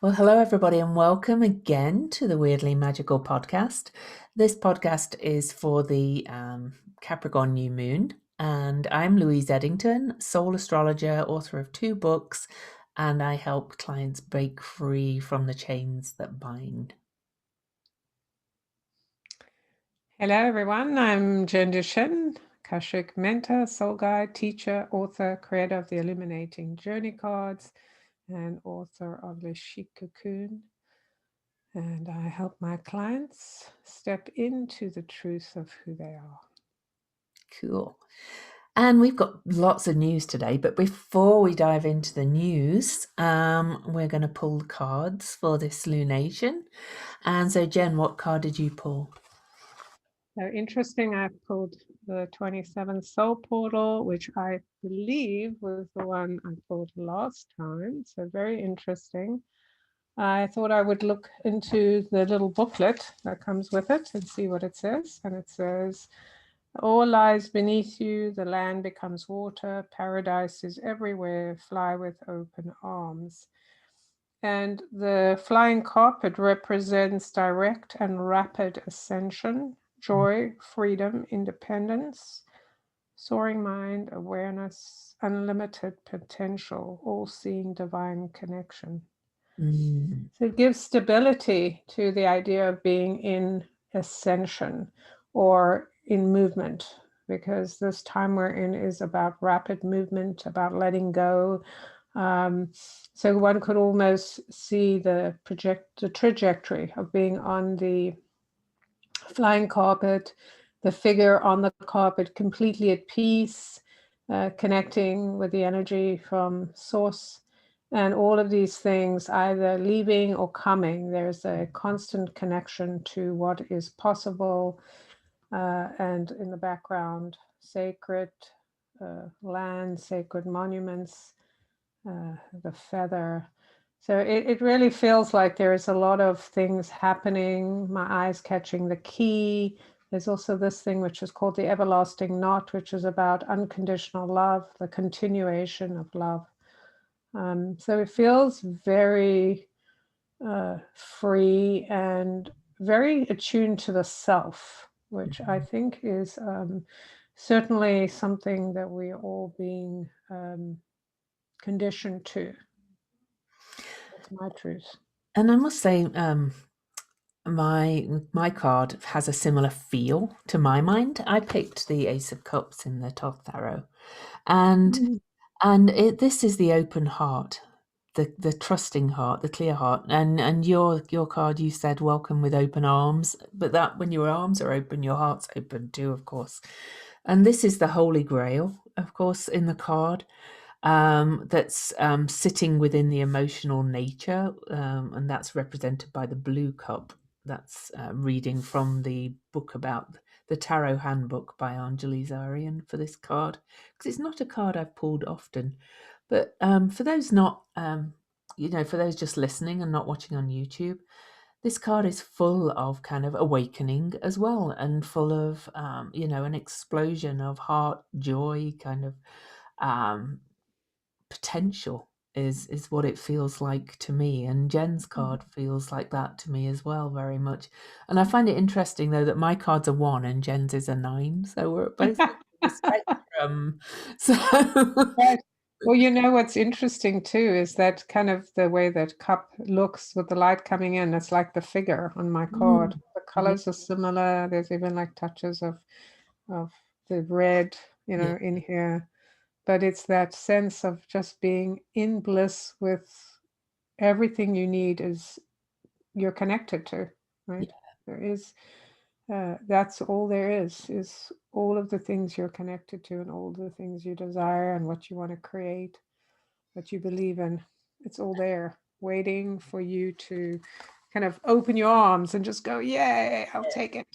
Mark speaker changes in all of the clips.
Speaker 1: Well, hello, everybody, and welcome again to the Weirdly Magical podcast. This podcast is for the Capricorn new moon, and I'm Louise Eddington, soul astrologer, author of 2 books, and I help clients break free from the chains that bind.
Speaker 2: Hello, everyone. I'm Jen Duchenne, Akashic mentor, soul guide, teacher, author, creator of the Illuminating Journey cards, and author of the Chic Cocoon. And I help my clients step into the truth of who they are.
Speaker 1: Cool. And we've got lots of news today, but before we dive into the news, we're going to pull the cards for this lunation. And so, Jen, what card did you pull?
Speaker 2: So interesting, I pulled the 27th Soul Portal, which I believe was the one I pulled last time. So very interesting. I thought I would look into the little booklet that comes with it and see what it says. And it says, all lies beneath you, the land becomes water, paradise is everywhere, fly with open arms. And the flying carpet represents direct and rapid ascension, joy, freedom, independence, soaring mind, awareness, unlimited potential, all-seeing divine connection. So it gives stability to the idea of being in ascension or in movement, because this time we're in is about rapid movement, about letting go. So one could almost see the trajectory of being on the flying carpet, the figure on the carpet completely at peace, connecting with the energy from source. And all of these things either leaving or coming, there's a constant connection to what is possible. And in the background, sacred land, sacred monuments, the feather. So it really feels like there is a lot of things happening. My eyes catching the key. There's also this thing which is called the everlasting knot, which is about unconditional love, the continuation of love. So it feels very free and very attuned to the self, which I think is certainly something that we're all being conditioned to. That's my truth.
Speaker 1: And I must say, my card has a similar feel to my mind. I picked the Ace of Cups in the Thoth Tarot, and this is the open heart, the trusting heart, the clear heart. And your card, you said welcome with open arms, but that when your arms are open, your heart's open too, of course. And this is the Holy Grail, of course, in the card. That's sitting within the emotional nature, and that's represented by the blue cup. That's reading from the book about the Tarot Handbook by Anjali Zarian for this card, because it's not a card I've pulled often. But for those not, for those just listening and not watching on YouTube, this card is full of kind of awakening as well, and full of, an explosion of heart, joy, kind of potential is what it feels like to me. And Jen's card feels like that to me as well, very much. And I find it interesting though that my card's a 1 and Jen's is a 9, so we're both on the spectrum. So
Speaker 2: Right. Well, you know what's interesting too is that kind of the way that cup looks with the light coming in. It's like the figure on my card. The
Speaker 1: yeah,
Speaker 2: colors are similar. There's even like touches of the red,
Speaker 1: yeah,
Speaker 2: in here. But it's that sense of just being in bliss with everything you need is you're connected to, right? There is that's all there is all of the things you're connected to and all the things you desire and what you want to create, what you believe in. It's all there waiting for you to kind of open your arms and just go, yay, I'll take it.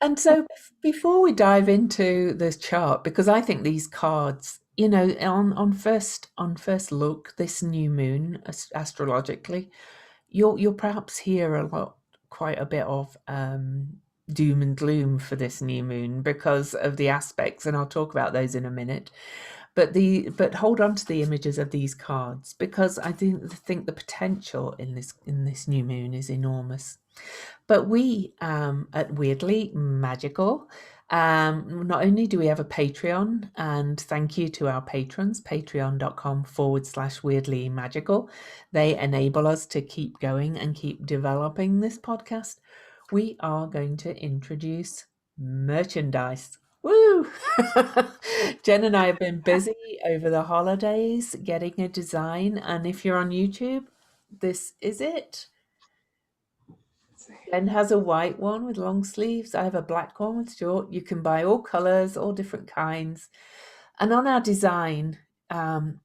Speaker 1: And so before we dive into this chart, because I think these cards, on first look, this new moon astrologically, you'll perhaps hear quite a bit of doom and gloom for this new moon because of the aspects, and I'll talk about those in a minute. But hold on to the images of these cards, because I think the potential in this new moon is enormous. But we at Weirdly Magical, not only do we have a Patreon, and thank you to our patrons, patreon.com/weirdly magical. They enable us to keep going and keep developing this podcast. We are going to introduce merchandise. Woo! Jen and I have been busy over the holidays getting a design, and if you're on YouTube, this is it. Jen has a white one with long sleeves. I have a black one with short. You can buy all colors, all different kinds. And on our design,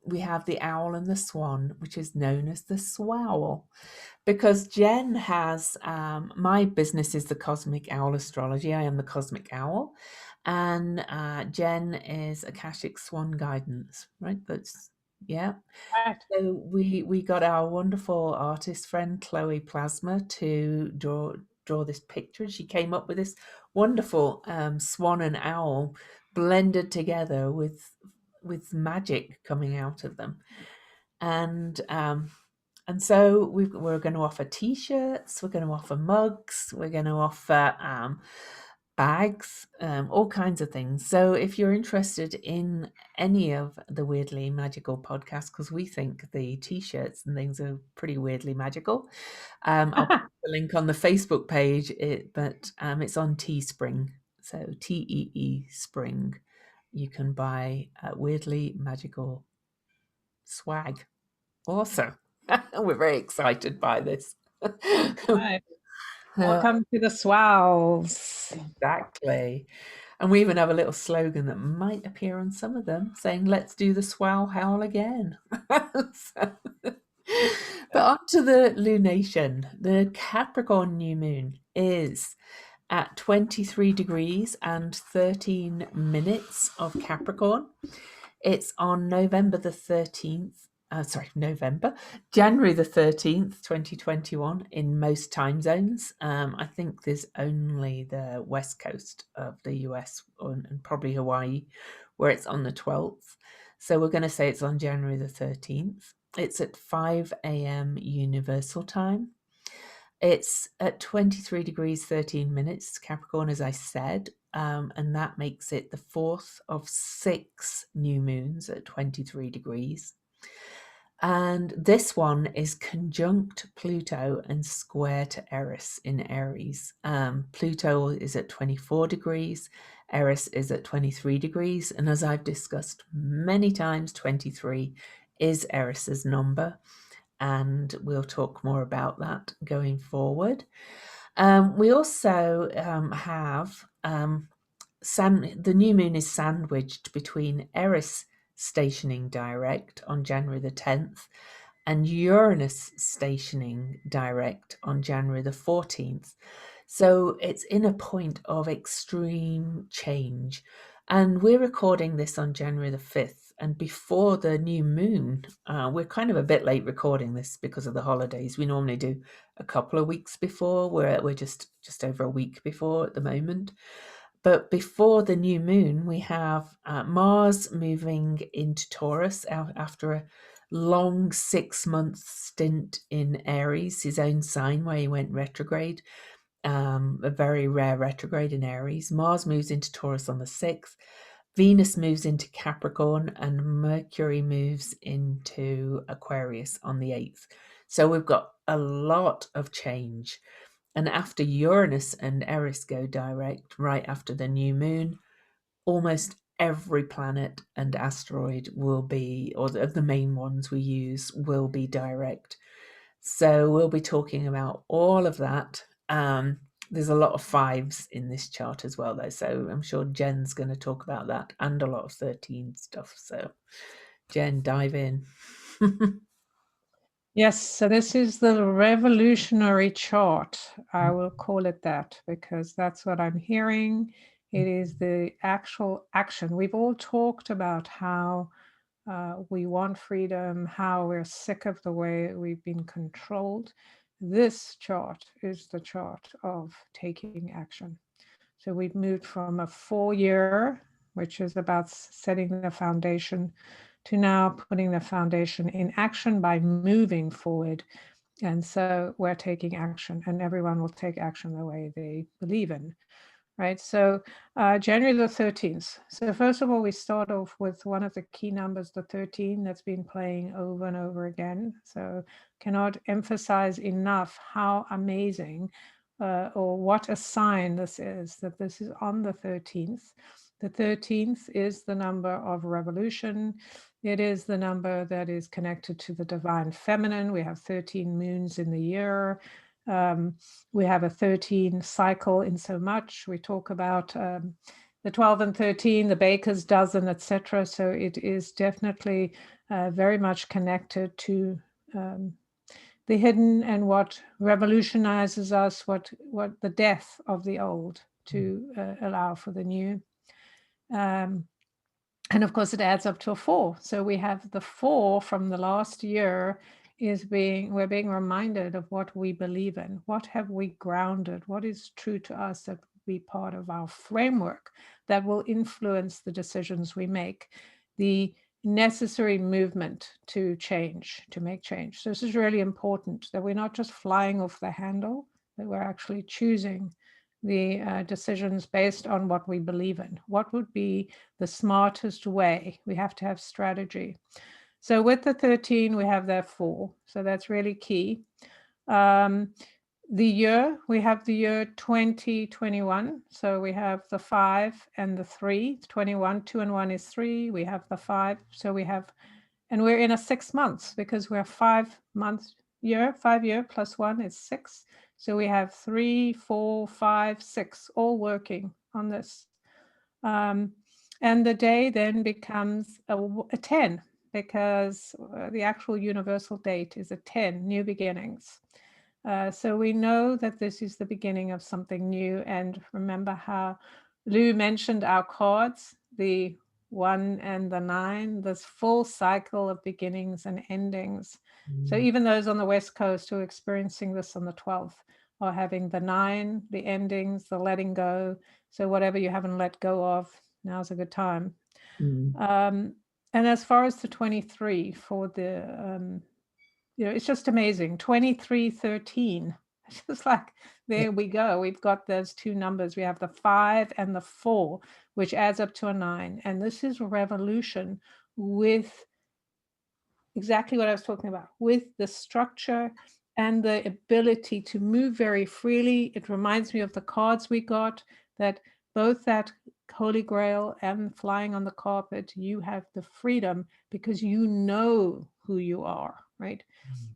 Speaker 1: we have the owl and the swan, which is known as the swowl. Because Jen has, my business is the Cosmic Owl Astrology. I am the Cosmic Owl. And Jen is Akashic Swan Guidance, right? That's, yeah.
Speaker 2: Right.
Speaker 1: So we got our wonderful artist friend Chloe Plasma to draw this picture. She came up with this wonderful swan and owl blended together with magic coming out of them, and so we're going to offer T-shirts, we're going to offer mugs, we're going to offer bags, all kinds of things. So if you're interested in any of the Weirdly Magical podcasts, because we think the T-shirts and things are pretty weirdly magical, I'll put the link on the Facebook page, but it's on Teespring. So Tee Spring. You can buy Weirdly Magical swag. Awesome. We're very excited by this.
Speaker 2: Right. Welcome to the swowls.
Speaker 1: Exactly. And we even have a little slogan that might appear on some of them saying, let's do the swow howl again. So, but on to the lunation. The Capricorn new moon is at 23 degrees and 13 minutes of Capricorn. It's on November the 13th. January the 13th, 2021, in most time zones. I think there's only the west coast of the US and probably Hawaii where it's on the 12th. So we're going to say it's on January the 13th. It's at 5 a.m. Universal Time. It's at 23 degrees 13 minutes, Capricorn, as I said, and that makes it the fourth of 6 new moons at 23 degrees. And this one is conjunct Pluto and square to Eris in Aries. Pluto is at 24 degrees, Eris is at 23 degrees, and as I've discussed many times, 23 is Eris's number, and we'll talk more about that going forward. We also have the new moon is sandwiched between Eris stationing direct on January the 10th and Uranus stationing direct on January the 14th. So it's in a point of extreme change. And we're recording this on January the 5th. And before the new moon, we're kind of a bit late recording this because of the holidays. We normally do a couple of weeks before. We're just over a week before at the moment. But before the new moon, we have Mars moving into Taurus after a long 6-month stint in Aries, his own sign where he went retrograde, a very rare retrograde in Aries. Mars moves into Taurus on the 6th. Venus moves into Capricorn and Mercury moves into Aquarius on the 8th. So we've got a lot of change. And after Uranus and Eris go direct, right after the new moon, almost every planet and asteroid will be, or of the main ones we use, will be direct. So we'll be talking about all of that. There's a lot of 5s in this chart as well, though. So I'm sure Jen's going to talk about that and a lot of 13 stuff. So Jen, dive in.
Speaker 2: Yes, so this is the revolutionary chart. I will call it that because that's what I'm hearing. It is the actual action. We've all talked about how we want freedom, how we're sick of the way we've been controlled. This chart is the chart of taking action. So we've moved from a 4-year, which is about setting the foundation, to now putting the foundation in action by moving forward. And so we're taking action, and everyone will take action the way they believe in. Right, so January the 13th. So first of all, we start off with one of the key numbers, the 13, that's been playing over and over again. So cannot emphasize enough how amazing or what a sign this is, that this is on the 13th. The 13th is the number of revolution. It is the number that is connected to the divine feminine. We have 13 moons in the year. We have a 13 cycle in so much. We talk about the 12 and 13, the baker's dozen, etc. So it is definitely very much connected to the hidden and what revolutionizes us, what the death of the old to allow for the new. And of course, it adds up to a 4. So we have the 4 from the last year we're being reminded of what we believe in. What have we grounded? What is true to us that will be part of our framework that will influence the decisions we make, the necessary movement to change, to make change. So this is really important, that we're not just flying off the handle, that we're actually choosing the decisions based on what we believe in. What would be the smartest way? We have to have strategy. So with the 13, we have that 4. So that's really key. The year, we have the year 2021. So we have the 5 and the 3. 21, 2 and 1 is 3. We have the 5. So we have, and we're in a 6 months because we're 5 months year, 5 year plus 1 is 6. So we have 3, 4, 5, 6 all working on this. And the day then becomes a 10 because the actual universal date is a 10, new beginnings. So we know that this is the beginning of something new. And remember how Lou mentioned our cards, the 1 and the 9, this full cycle of beginnings and endings. So even those on the West Coast who are experiencing this on the 12th are having the 9, the endings, the letting go. So whatever you haven't let go of, now's a good time. And as far as the 23 for the, it's just amazing. 2313. It's just like, there we go. We've got those 2 numbers. We have the 5 and the 4, which adds up to a 9. And this is revolution with exactly what I was talking about, with the structure and the ability to move very freely. It reminds me of the cards we got, that both that Holy Grail and flying on the carpet, you have the freedom because you know who you are, right?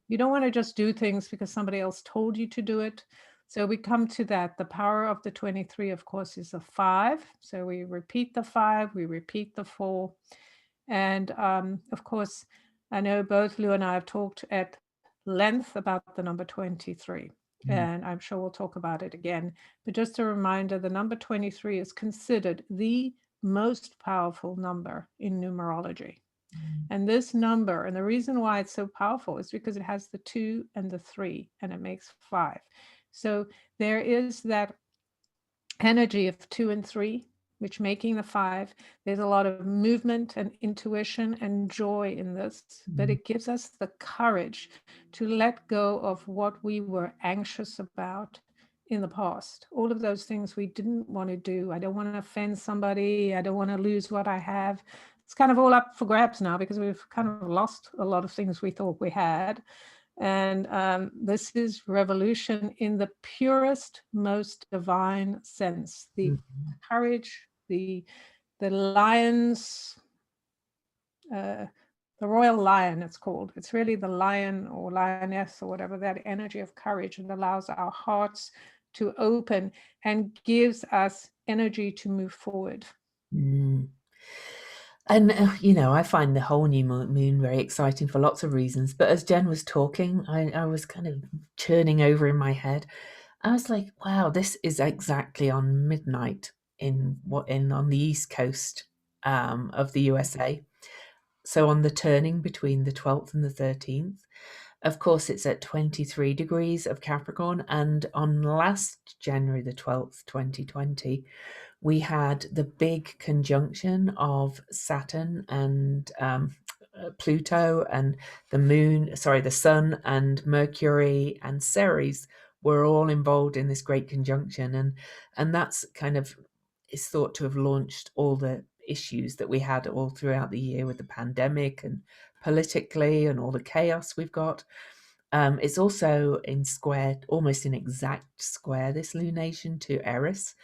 Speaker 2: You don't want to just do things because somebody else told you to do it. So we come to that. The power of the 23, of course, is a 5. So we repeat the 5, we repeat the 4. And of course, I know both Lou and I have talked at length about the number 23. And I'm sure we'll talk about it again. But just a reminder, the number 23 is considered the most powerful number in numerology. And this number, and the reason why it's so powerful is because it has the 2 and the 3, and it makes 5. So there is that energy of 2 and 3, which making the 5. There's a lot of movement and intuition and joy in this, but it gives us the courage to let go of what we were anxious about in the past. All of those things we didn't want to do. I don't want to offend somebody. I don't want to lose what I have. It's kind of all up for grabs now because we've kind of lost a lot of things we thought we had. And this is revolution in the purest, most divine sense. The courage, the lion's, the royal lion, it's called. It's really the lion or lioness or whatever, that energy of courage, and allows our hearts to open and gives us energy to move forward.
Speaker 1: And, I find the whole new moon very exciting for lots of reasons. But as Jen was talking, I was kind of churning over in my head. I was like, wow, this is exactly on midnight on the East Coast of the USA. So on the turning between the 12th and the 13th. Of course, it's at 23 degrees of Capricorn. And on last January the 12th, 2020, we had the big conjunction of Saturn and Pluto, and the Sun and Mercury and Ceres were all involved in this great conjunction, and that's kind of is thought to have launched all the issues that we had all throughout the year with the pandemic and politically and all the chaos we've got. It's also in square, almost in exact square, this lunation to Eris,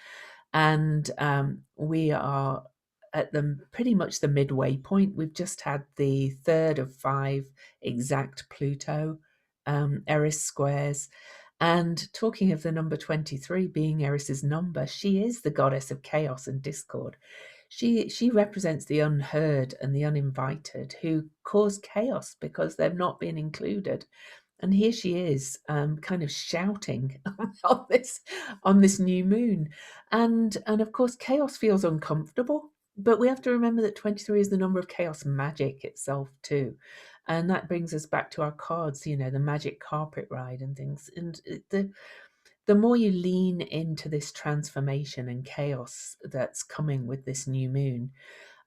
Speaker 1: and we are at the pretty much the midway point. We've just had the third of 5 exact Pluto Eris squares. And talking of the number 23 being Eris's number, she is the goddess of chaos and discord. She represents the unheard and the uninvited who cause chaos because they've not been included. And here she is, kind of shouting on this new moon, and of course, chaos feels uncomfortable. But we have to remember that 23 is the number of chaos magic itself too, and that brings us back to our cards. You know, the magic carpet ride and things. And the more you lean into this transformation and chaos that's coming with this new moon,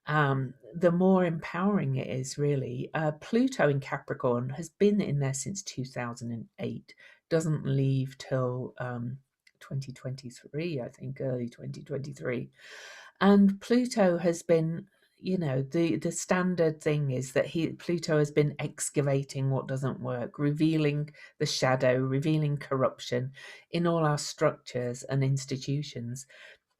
Speaker 1: the more empowering it is, really. Pluto in Capricorn has been in there since 2008, doesn't leave till 2023, I think, early 2023. And Pluto has been, you know, the standard thing is that Pluto has been excavating what doesn't work, revealing the shadow, revealing corruption in all our structures and institutions.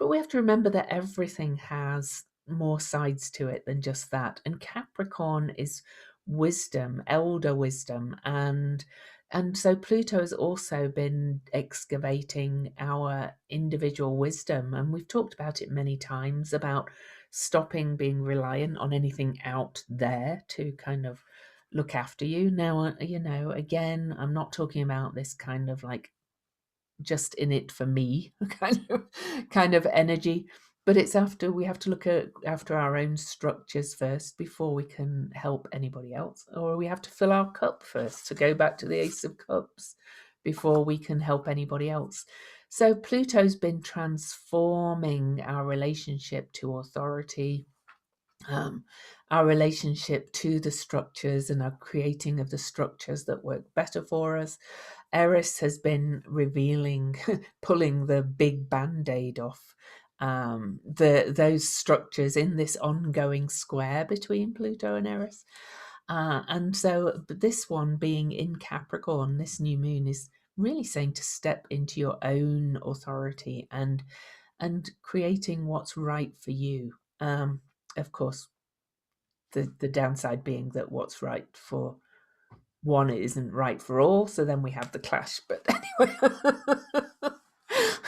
Speaker 1: But we have to remember that everything has more sides to it than just that. And Capricorn is wisdom, elder wisdom, and so Pluto has also been excavating our individual wisdom. And we've talked about it many times about stopping being reliant on anything out there to kind of look after you. Now, you know, again, I'm not talking about this kind of like just in it for me kind of energy, but it's after we have to look at after our own structures first before we can help anybody else, or we have to fill our cup first, to go back to the Ace of Cups, before we can help anybody else. So Pluto's been transforming our relationship to authority, um, our relationship to the structures, and our creating of the structures that work better for us. Eris has been revealing, pulling the big band-aid off those structures in this ongoing square between Pluto and Eris. And so this one being in Capricorn, this new moon is really saying to step into your own authority and creating what's right for you. Of course, the downside being that what's right for one isn't right for all, so then we have the clash. But anyway.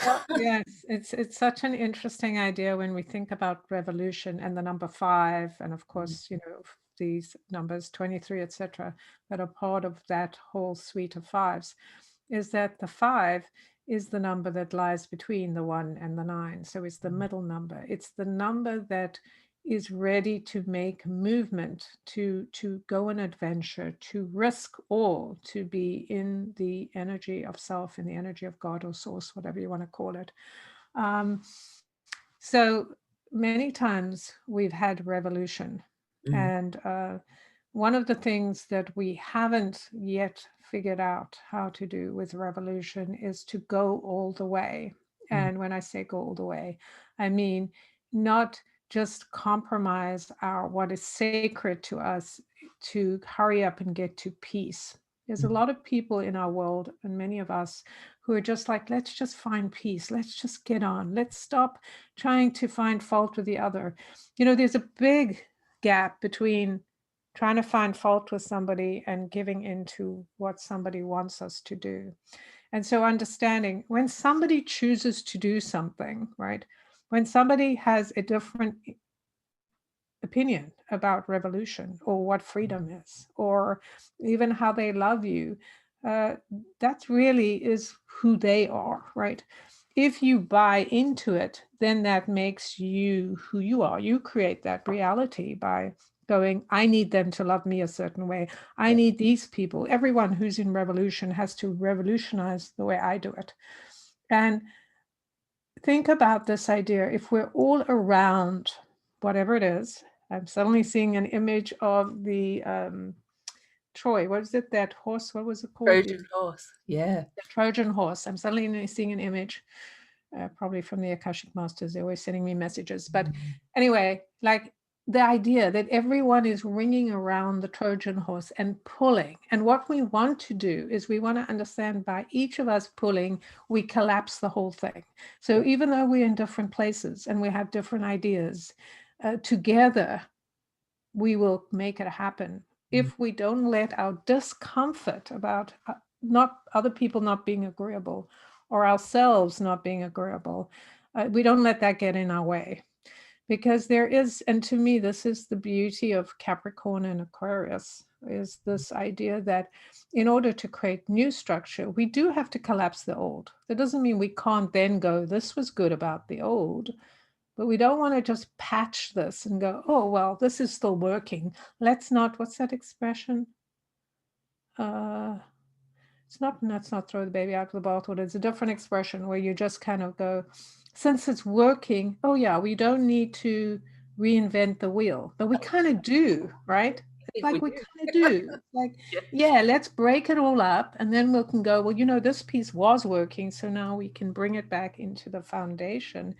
Speaker 2: Well, yes, it's such an interesting idea when we think about revolution and the number 5, and of course, you know, these numbers 23, etc., that are part of that whole suite of fives, is that the 5 is the number that lies between the 1 and the 9. So it's the middle number. It's the number that is ready to make movement, to go on adventure, to risk all, to be in the energy of self, in the energy of God or source, whatever you want to call it. So many times we've had revolution,
Speaker 1: Mm,
Speaker 2: and one of the things that we haven't yet figured out how to do with revolution is to go all the way.
Speaker 1: mm,
Speaker 2: And when I say go all the way, I mean not just compromise our what is sacred to us to hurry up and get to peace. There's a
Speaker 1: mm,
Speaker 2: lot of people in our world, and many of us, who are just like, let's just find peace. Let's just get on. Let's stop trying to find fault with the other. You know, there's a big gap between trying to find fault with somebody and giving into what somebody wants us to do. And so understanding when somebody chooses to do something, right? When somebody has a different opinion about revolution or what freedom is, or even how they love you, uh, that really is who they are, right? If you buy into it, then that makes you who you are. You create that reality by going, I need them to love me a certain way. I
Speaker 1: yeah.
Speaker 2: need these people. Everyone who's in revolution has to revolutionize the way I do it. And think about this idea. If we're all around whatever it is, I'm suddenly seeing an image of the Troy. What is it? That horse? What was it called?
Speaker 1: Trojan horse. Yeah.
Speaker 2: The Trojan horse. I'm suddenly seeing an image, probably from the Akashic Masters. They're always sending me messages. But anyway, like the idea that everyone is ringing around the Trojan horse and pulling. And what we want to do is we want to understand by each of us pulling, we collapse the whole thing. So even though we're in different places and we have different ideas, together we will make it happen. If we don't let our discomfort about not other people not being agreeable or ourselves not being agreeable, we don't let that get in our way. Because there is, and to me, this is the beauty of Capricorn and Aquarius, is this idea that in order to create new structure, we do have to collapse the old. That doesn't mean we can't then go, this was good about the old, but we don't want to just patch this and go, oh, well, this is still working. Let's not, what's that expression? Let's not throw the baby out with the bathwater. It's a different expression where you just kind of go, since it's working, oh yeah, we don't need to reinvent the wheel, but we kind of do, right? It's
Speaker 1: think we
Speaker 2: like we
Speaker 1: do.
Speaker 2: kind of do. It's like,
Speaker 1: Yeah.
Speaker 2: yeah, let's break it all up, and then we can go, well, this piece was working, so now we can bring it back into the foundation.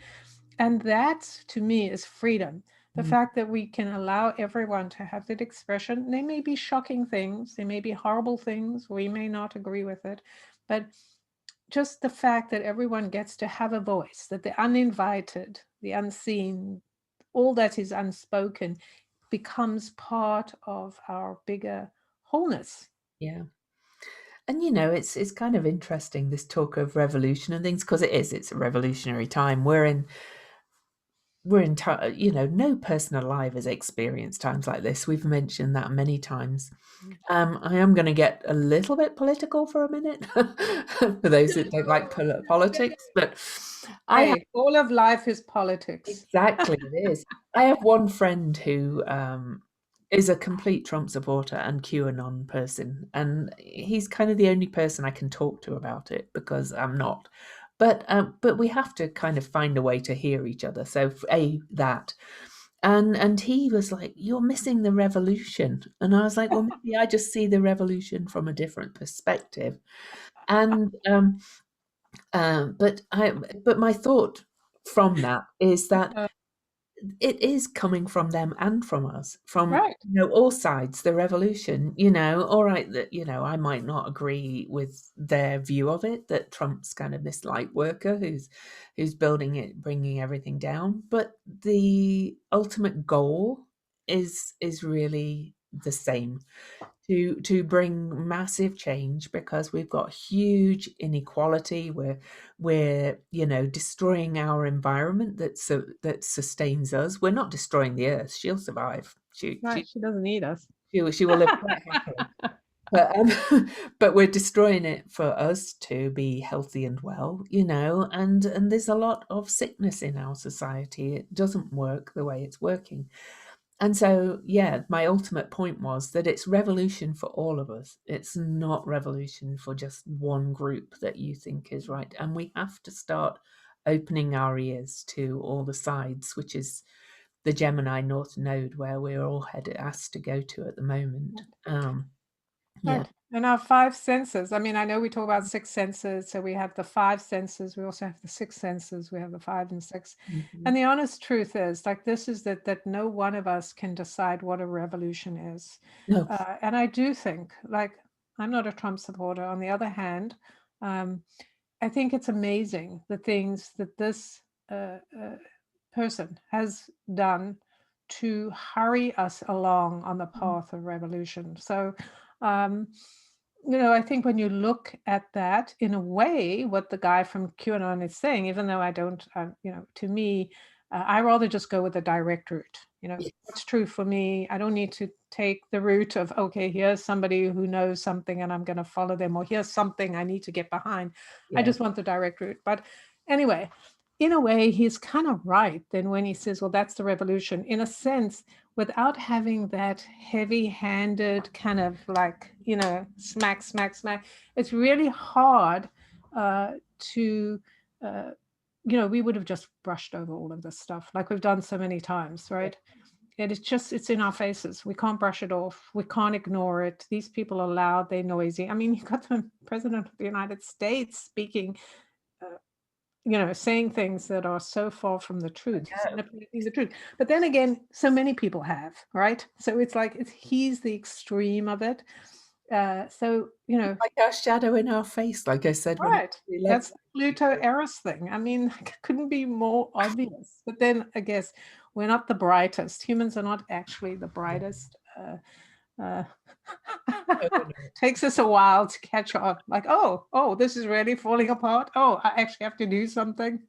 Speaker 2: And that, to me, is freedom. The fact that we can allow everyone to have that expression. They may be shocking things, they may be horrible things, we may not agree with it, but just the fact that everyone gets to have a voice, that the uninvited, the unseen, all that is unspoken becomes part of our bigger wholeness.
Speaker 1: Yeah. And it's kind of interesting, this talk of revolution and things, because it's a revolutionary time. We're in no person alive has experienced times like this. We've mentioned that many times. I am going to get a little bit political for a minute for those that don't like politics, but I have.
Speaker 2: Hey, all of life is politics.
Speaker 1: Exactly, it is. I have one friend who is a complete Trump supporter and QAnon person, and he's kind of the only person I can talk to about it because I'm not. But we have to kind of find a way to hear each other. So that, and he was like, "You're missing the revolution," and I was like, "Well, maybe I just see the revolution from a different perspective." And but my thought from that is that
Speaker 2: Uh,
Speaker 1: it is coming from them and from us, from
Speaker 2: right.
Speaker 1: all sides. The revolution, all right, that I might not agree with their view of it, that Trump's kind of this light worker who's building it, bringing everything down, but the ultimate goal is really the same, to bring massive change, because we've got huge inequality. We're destroying our environment that sustains us. We're not destroying the earth. She'll survive. she
Speaker 2: Right.
Speaker 1: she
Speaker 2: She doesn't need us.
Speaker 1: she will live quite happily, but but we're destroying it for us to be healthy and well, and there's a lot of sickness in our society. It doesn't work the way it's working. And so, yeah, my ultimate point was that it's revolution for all of us. It's not revolution for just one group that you think is right. And we have to start opening our ears to all the sides, which is the Gemini North Node, where we're all headed asked to go to at the moment. Yeah.
Speaker 2: Right. And our five senses. I mean, I know we talk about six senses. So we have the five senses. We also have the six senses. We have the five and six.
Speaker 1: Mhm.
Speaker 2: And the honest truth is, like, this is that no one of us can decide what a revolution is.
Speaker 1: No.
Speaker 2: And I do think, like, I'm not a Trump supporter. On the other hand, I think it's amazing the things that this person has done to hurry us along on the path of revolution. So, um, I think when you look at that, in a way, what the guy from QAnon is saying, even though I don't, to me, I rather just go with the direct route.
Speaker 1: Yes.
Speaker 2: What's true for me. I don't need to take the route of, okay, here's somebody who knows something and I'm going to follow them, or here's something I need to get behind. I
Speaker 1: Yeah.
Speaker 2: just want the direct route. But anyway, in a way, he's kind of right then when he says, well, that's the revolution. In a sense, without having that heavy-handed kind of like, smack, smack, smack, it's really hard to we would have just brushed over all of this stuff like we've done so many times, right? And it's in our faces. We can't brush it off. We can't ignore it. These people are loud. They're noisy. I mean, you got the president of the United States speaking, uh, saying things that are so far from the truth. He's
Speaker 1: No,
Speaker 2: manipulating the truth. But then again, so many people have, right? So it's like he's the extreme of it. So
Speaker 1: like our shadow in our face, like I said when it
Speaker 2: right.
Speaker 1: was the
Speaker 2: That's
Speaker 1: election.
Speaker 2: the Pluto Eris thing. I mean, couldn't be more obvious. But then I guess we're not the brightest. Humans are not actually the
Speaker 1: No,
Speaker 2: brightest. Uh,
Speaker 1: no, we're not.
Speaker 2: takes us a while to catch on. Like, oh, this is really falling apart. Oh, I actually have to do something.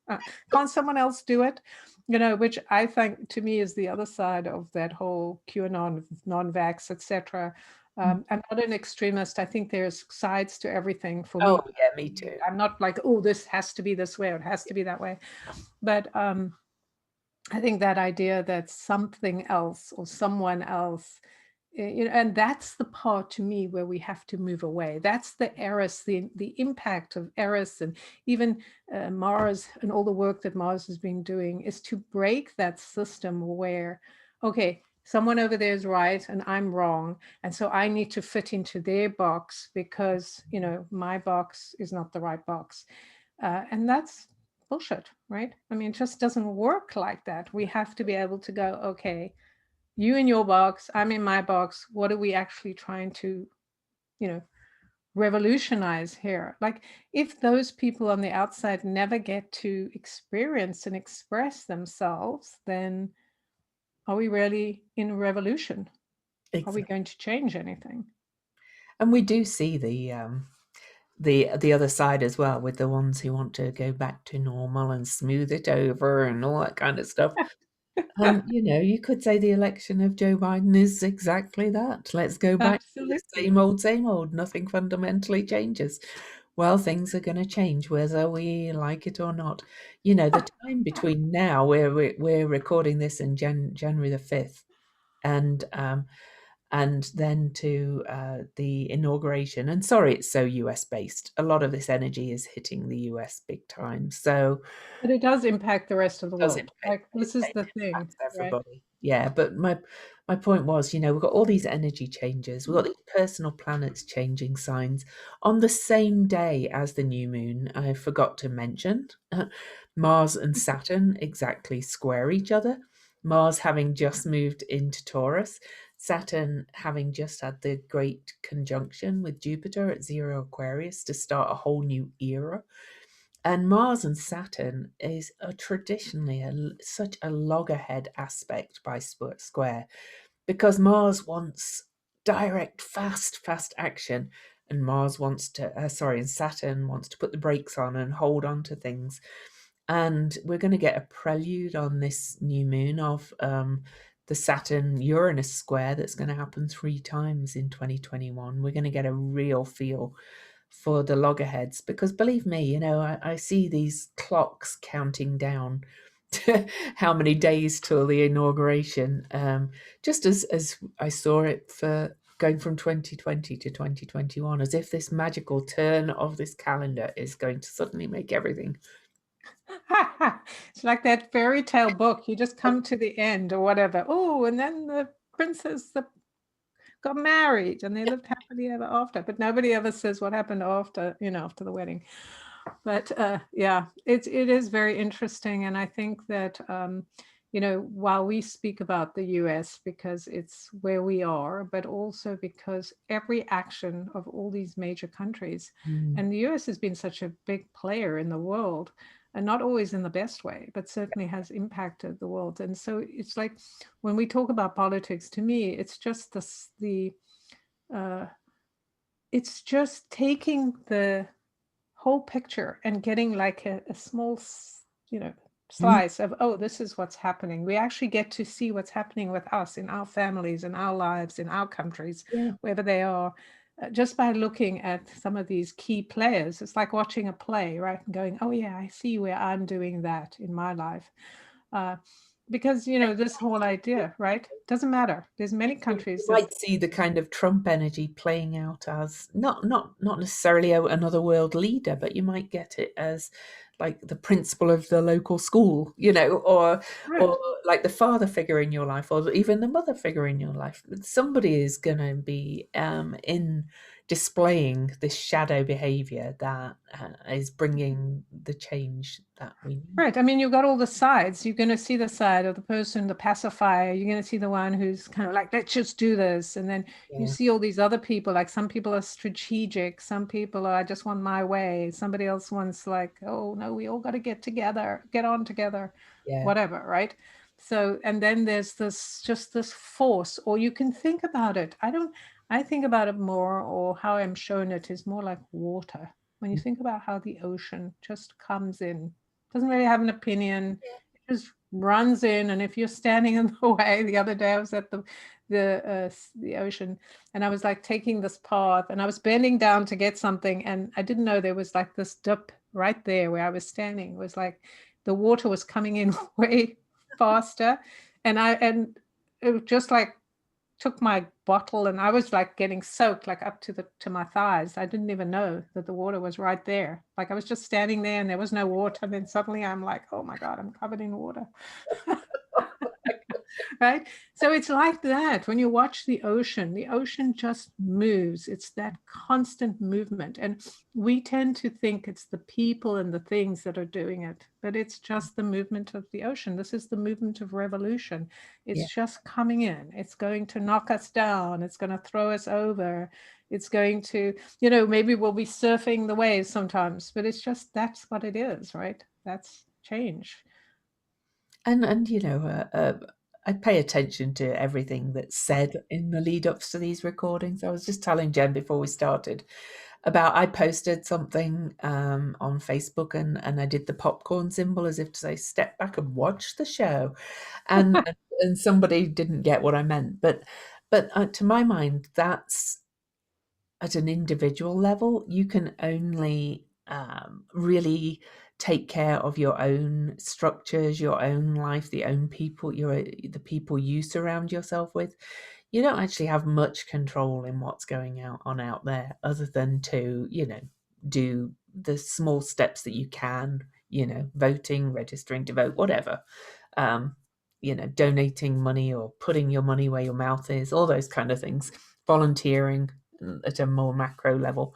Speaker 2: Can't someone else do it? Which I think to me is the other side of that whole QAnon, non-vax, etc. I'm not an extremist. I think there's sides to everything for
Speaker 1: Oh
Speaker 2: me.
Speaker 1: yeah, me too.
Speaker 2: I'm not like, oh, this has to be this way or it has to be that way. But I think that idea that something else or someone else, and that's the part to me where we have to move away. That's the Eris, the impact of Eris, and even Mars and all the work that Mars has been doing is to break that system where, okay, someone over there is right and I'm wrong, and so I need to fit into their box because my box is not the right box, and that's bullshit, right? I mean, it just doesn't work like that. We have to be able to go, okay, you in your box, I'm in my box. What are we actually trying to, you know, revolutionize here? Like, if those people on the outside never get to experience and express themselves, then are we really in a revolution? Are we
Speaker 1: Exactly.
Speaker 2: going to change anything?
Speaker 1: And we do see the other side as well, with the ones who want to go back to normal and smooth it over and all that kind of stuff. And you could say the election of Joe Biden is exactly that. Let's go back to the
Speaker 2: Absolutely.
Speaker 1: same old. Nothing fundamentally changes. Well, things are going to change whether we like it or not. The time between now, where we're recording this in January the 5th, and then to the inauguration. And sorry, it's so US based. A lot of this energy is hitting the US big time. So
Speaker 2: But it does impact the rest of the
Speaker 1: does
Speaker 2: world.
Speaker 1: impact
Speaker 2: Like, this is
Speaker 1: it
Speaker 2: the thing,
Speaker 1: impacts
Speaker 2: right?
Speaker 1: everybody. Yeah, but my point was, we've got all these energy changes. We've got these personal planets changing signs on the same day as the new moon. I forgot to mention Mars and Saturn exactly square each other. Mars having just moved into Taurus, Saturn having just had the great conjunction with Jupiter at 0 Aquarius to start a whole new era. And Mars and Saturn is traditionally such a loggerhead aspect by square, because Mars wants direct, fast action, and and Saturn wants to put the brakes on and hold on to things. And we're going to get a prelude on this new moon of the Saturn Uranus square that's going to happen 3 times in 2021. We're going to get a real feel for the loggerheads, because believe me, I see these clocks counting down to how many days till the inauguration, just as I saw it for going from 2020 to 2021, as if this magical turn of this calendar is going to suddenly make everything.
Speaker 2: It's like that fairy tale book. You just come to the end or whatever. Oh, and then the princess got married and they lived happily ever after. But nobody ever says what happened after, after the wedding. But yeah, it is very interesting. And I think that while we speak about the US because it's where we are, but also because every action of all these major countries,
Speaker 1: Mm.
Speaker 2: and the US has been such a big player in the world, and not always in the best way, but certainly has impacted the world. And so it's like when we talk about politics, to me, it's just uh, it's just taking the whole picture and getting like a small,
Speaker 1: Mm.
Speaker 2: slice of, oh, this is what's happening. We actually get to see what's happening with us in our families, in our lives, in our countries,
Speaker 1: Yeah.
Speaker 2: wherever they are, just by looking at some of these key players. It's like watching a play, right? And going, oh yeah, I see where I'm doing that in my life. Uh, because, this whole idea, right? Doesn't matter. There's many
Speaker 1: You
Speaker 2: countries that
Speaker 1: might see the kind of Trump energy playing out as not necessarily another world leader, but you might get it as like the principal of the local school, or
Speaker 2: Right.
Speaker 1: like the father figure in your life, or even the mother figure in your life. Somebody is going to be in displaying this shadow behavior that is bringing the change that we need.
Speaker 2: Right. I mean, you've got all the sides. You're going to see the side of the person, the pacifier. You're going to see the one who's kind of like, let's just do this. And then you
Speaker 1: Yeah,
Speaker 2: see all these other people, like some people are strategic. Some people are, I just want my way. Somebody else wants like, oh, no, we all got to get together, get on together,
Speaker 1: yeah,
Speaker 2: whatever. Right. So, and then there's this, just this force, or you can think about it. I think about it more, or how I'm shown it is more like water. When you think about how the ocean just comes in, doesn't really have an opinion. It just runs in, and if you're standing in the way, the other day I was at the ocean, and I was like taking this path, and I was bending down to get something, and I didn't know there was like this dip right there where I was standing. It was like the water was coming in way faster, and it just like took my bottle, and I was like getting soaked like up to my thighs. I didn't even know that the water was right there. Like I was just standing there and there was no water. And then suddenly I'm like, oh my God, I'm covered in water. Right? So it's like that. When you watch the ocean just moves. It's that constant movement. And we tend to think it's the people and the things that are doing it, but it's just the movement of the ocean. This is the movement of revolution.
Speaker 1: yeah.
Speaker 2: It's just coming in. It's going to knock us down. It's going to throw us over. It's going to, maybe we'll be surfing the waves sometimes, but it's just, that's what it is, right? That's change.
Speaker 1: And I pay attention to everything that's said in the lead ups to these recordings. I was just telling Jen before we started about I posted something on Facebook, and I did the popcorn symbol as if to say step back and watch the show, and somebody didn't get what I meant, but to my mind that's at an individual level. You can only really take care of your own structures, your own life, the people you surround yourself with. You don't actually have much control in what's going on out there, other than to do the small steps that you can. Voting, registering to vote, whatever. Um, Donating money or putting your money where your mouth is, all those kind of things. Volunteering at a more macro level.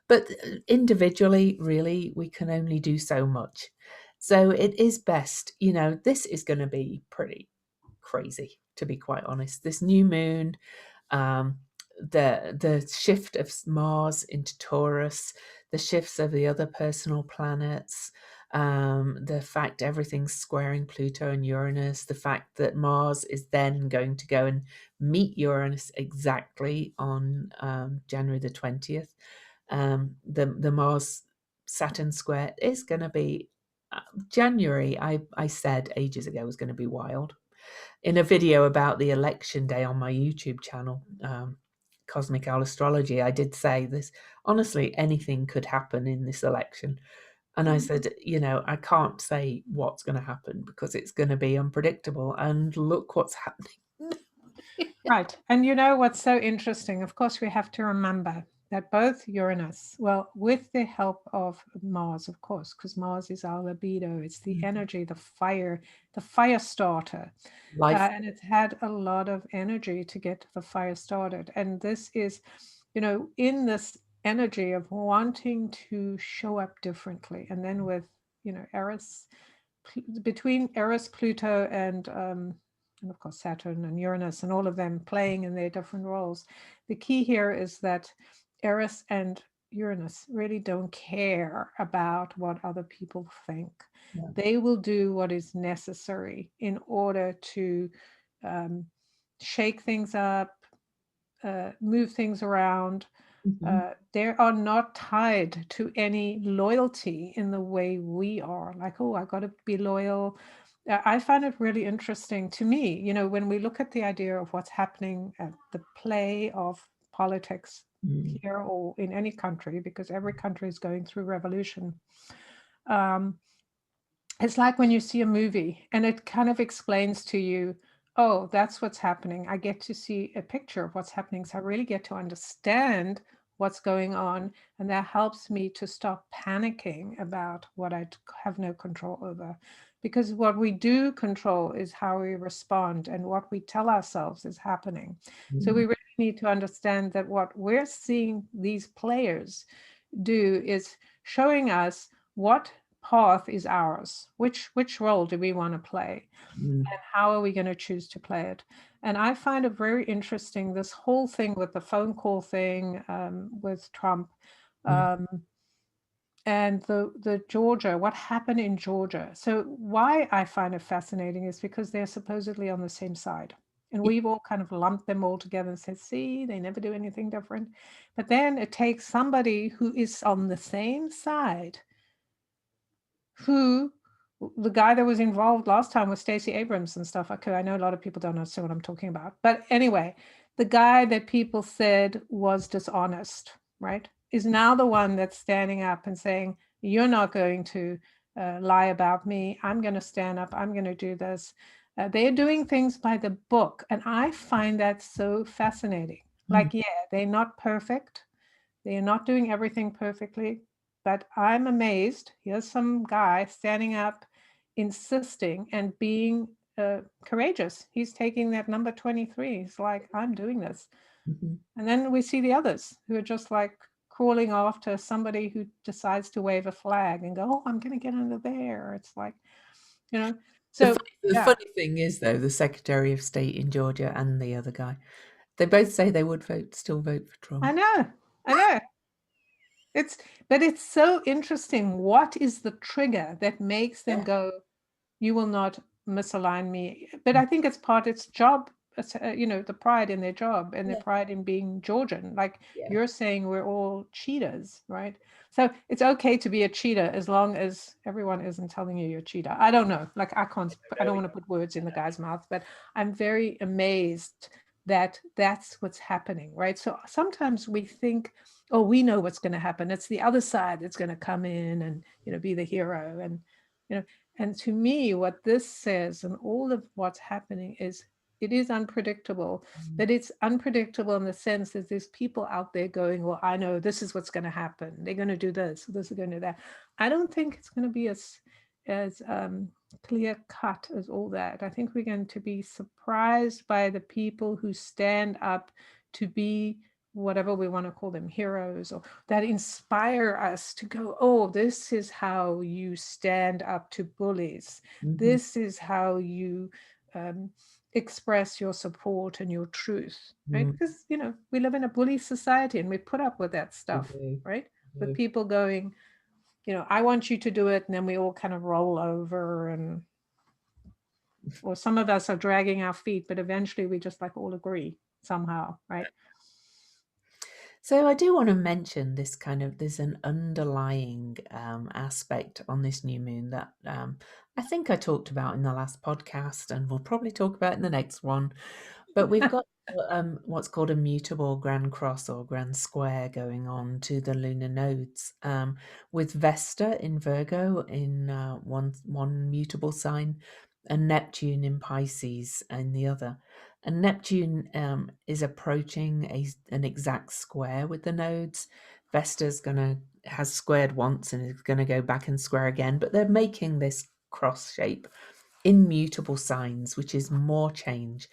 Speaker 1: But individually, really, we can only do so much. So it is best, this is going to be pretty crazy, to be quite honest. This new moon, um, the shift of Mars into Taurus, the shifts of the other personal planets, the fact everything's squaring Pluto and Uranus, the fact that Mars is then going to go and meet Uranus exactly on January the 20th. The Mars Saturn square is going to be January. I said ages ago was going to be wild. In a video about the election day on my YouTube channel, Cosmic Owl Astrology, I did say this. Honestly, anything could happen in this election. And I said, I can't say what's going to happen because it's going to be unpredictable. And look what's happening.
Speaker 2: Right. And you know what's so interesting? Of course, we have to remember that both Uranus, well, with the help of Mars, of course, because Mars is our libido, it's the energy, the fire starter.
Speaker 1: Life.
Speaker 2: And it's had a lot of energy to get the fire started. And this is, in this energy of wanting to show up differently. And then with, Eris, between Eris, Pluto, and of course Saturn and Uranus and all of them playing in their different roles. The key here is that Eris and Uranus really don't care about what other people think.
Speaker 1: Yeah.
Speaker 2: They will do what is necessary in order to um, shake things up, move things around.
Speaker 1: Mhm.
Speaker 2: They are not tied to any loyalty in the way we are. Like, oh, I got to be loyal. I find it really interesting to me, when we look at the idea of what's happening at the play of politics
Speaker 1: Mm.
Speaker 2: here or in any country, because every country is going through revolution. Um, it's like when you see a movie and it kind of explains to you, oh, that's what's happening. I get to see a picture of what's happening. So I really get to understand what's going on, and that helps me to stop panicking about what I have no control over. Because what we do control is how we respond, and what we tell ourselves is happening. So we
Speaker 1: Mm,
Speaker 2: really need to understand that what we're seeing these players do is showing us what path is ours, which role do we want to play,
Speaker 1: mm,
Speaker 2: and how are we going to choose to play it. And I find it very interesting, this whole thing with the phone call thing, with Trump,
Speaker 1: mm,
Speaker 2: um, and the Georgia, what happened in Georgia. So why I find it fascinating is because they're supposedly on the same side. And
Speaker 1: yeah,
Speaker 2: we've all kind of lumped them all together and said, see, they never do anything different. But then it takes somebody who is on the same side, who the guy that was involved last time was Stacey Abrams and stuff. Okay, I know a lot of people don't understand what I'm talking about. But anyway, the guy that people said was dishonest, right, is now the one that's standing up and saying, you're not going to lie about me. I'm going to stand up. I'm going to do this. They're doing things by the book. And I find that so fascinating.
Speaker 1: mm,
Speaker 2: Like, yeah, they're not perfect. They are not doing everything perfectly, but I'm amazed. Here's some guy standing up, insisting and being courageous. He's taking that number 23. He's like, I'm doing this.
Speaker 1: mhm.
Speaker 2: And then we see the others who are just like crawling after somebody who decides to wave a flag and go, oh, I'm going to get under there. It's like, you know, so
Speaker 1: The
Speaker 2: yeah,
Speaker 1: funny thing is, though, the Secretary of State in Georgia and the other guy, they both say they would still vote for
Speaker 2: I
Speaker 1: Trump.
Speaker 2: know, I know. It's, but it's so interesting. What is the trigger that makes them
Speaker 1: Yeah,
Speaker 2: go, you will not misalign me? But I think it's job, the pride in their job and their
Speaker 1: yeah,
Speaker 2: pride in being Georgian. Like
Speaker 1: yeah.
Speaker 2: you're saying, we're all cheaters, right? So it's okay to be a cheater as long as everyone isn't telling you you're a cheater. I don't know. Like I don't want to put words in the guy's mouth, but I'm very amazed that that's what's happening, right? So sometimes we think, oh, we know what's going to happen. It's the other side that's going to come in and, be the hero. And, you know, and to me, what this says and all of what's happening is it is unpredictable,
Speaker 1: Mm,
Speaker 2: but it's unpredictable in the sense that there's people out there going, well, I know this is what's going to happen. They're going to do this is going to do that. I don't think it's going to be as clear cut as all that. I think we're going to be surprised by the people who stand up to be whatever we want to call them, heroes, or that inspire us to go, oh, this is how you stand up to bullies.
Speaker 1: mhm,
Speaker 2: This is how you um, express your support and your truth, right?
Speaker 1: mm.
Speaker 2: Because, we live in a bully society and we put up with that
Speaker 1: We
Speaker 2: stuff,
Speaker 1: do,
Speaker 2: right?
Speaker 1: we
Speaker 2: With
Speaker 1: do.
Speaker 2: people going, I want you to do it. And then we all kind of roll over, and or some of us are dragging our feet, but eventually we just like all agree somehow, right?
Speaker 1: So I do want to mention this there's an underlying aspect on this new moon that I think I talked about in the last podcast, and we'll probably talk about in the next one. But we've got what's called a mutable grand cross or grand square going on to the lunar nodes, with Vesta in Virgo in one mutable sign, and Neptune in Pisces in the other. And Neptune is approaching an exact square with the nodes. Vesta's has squared once and is gonna go back and square again, but they're making this cross shape in mutable signs, which is more change,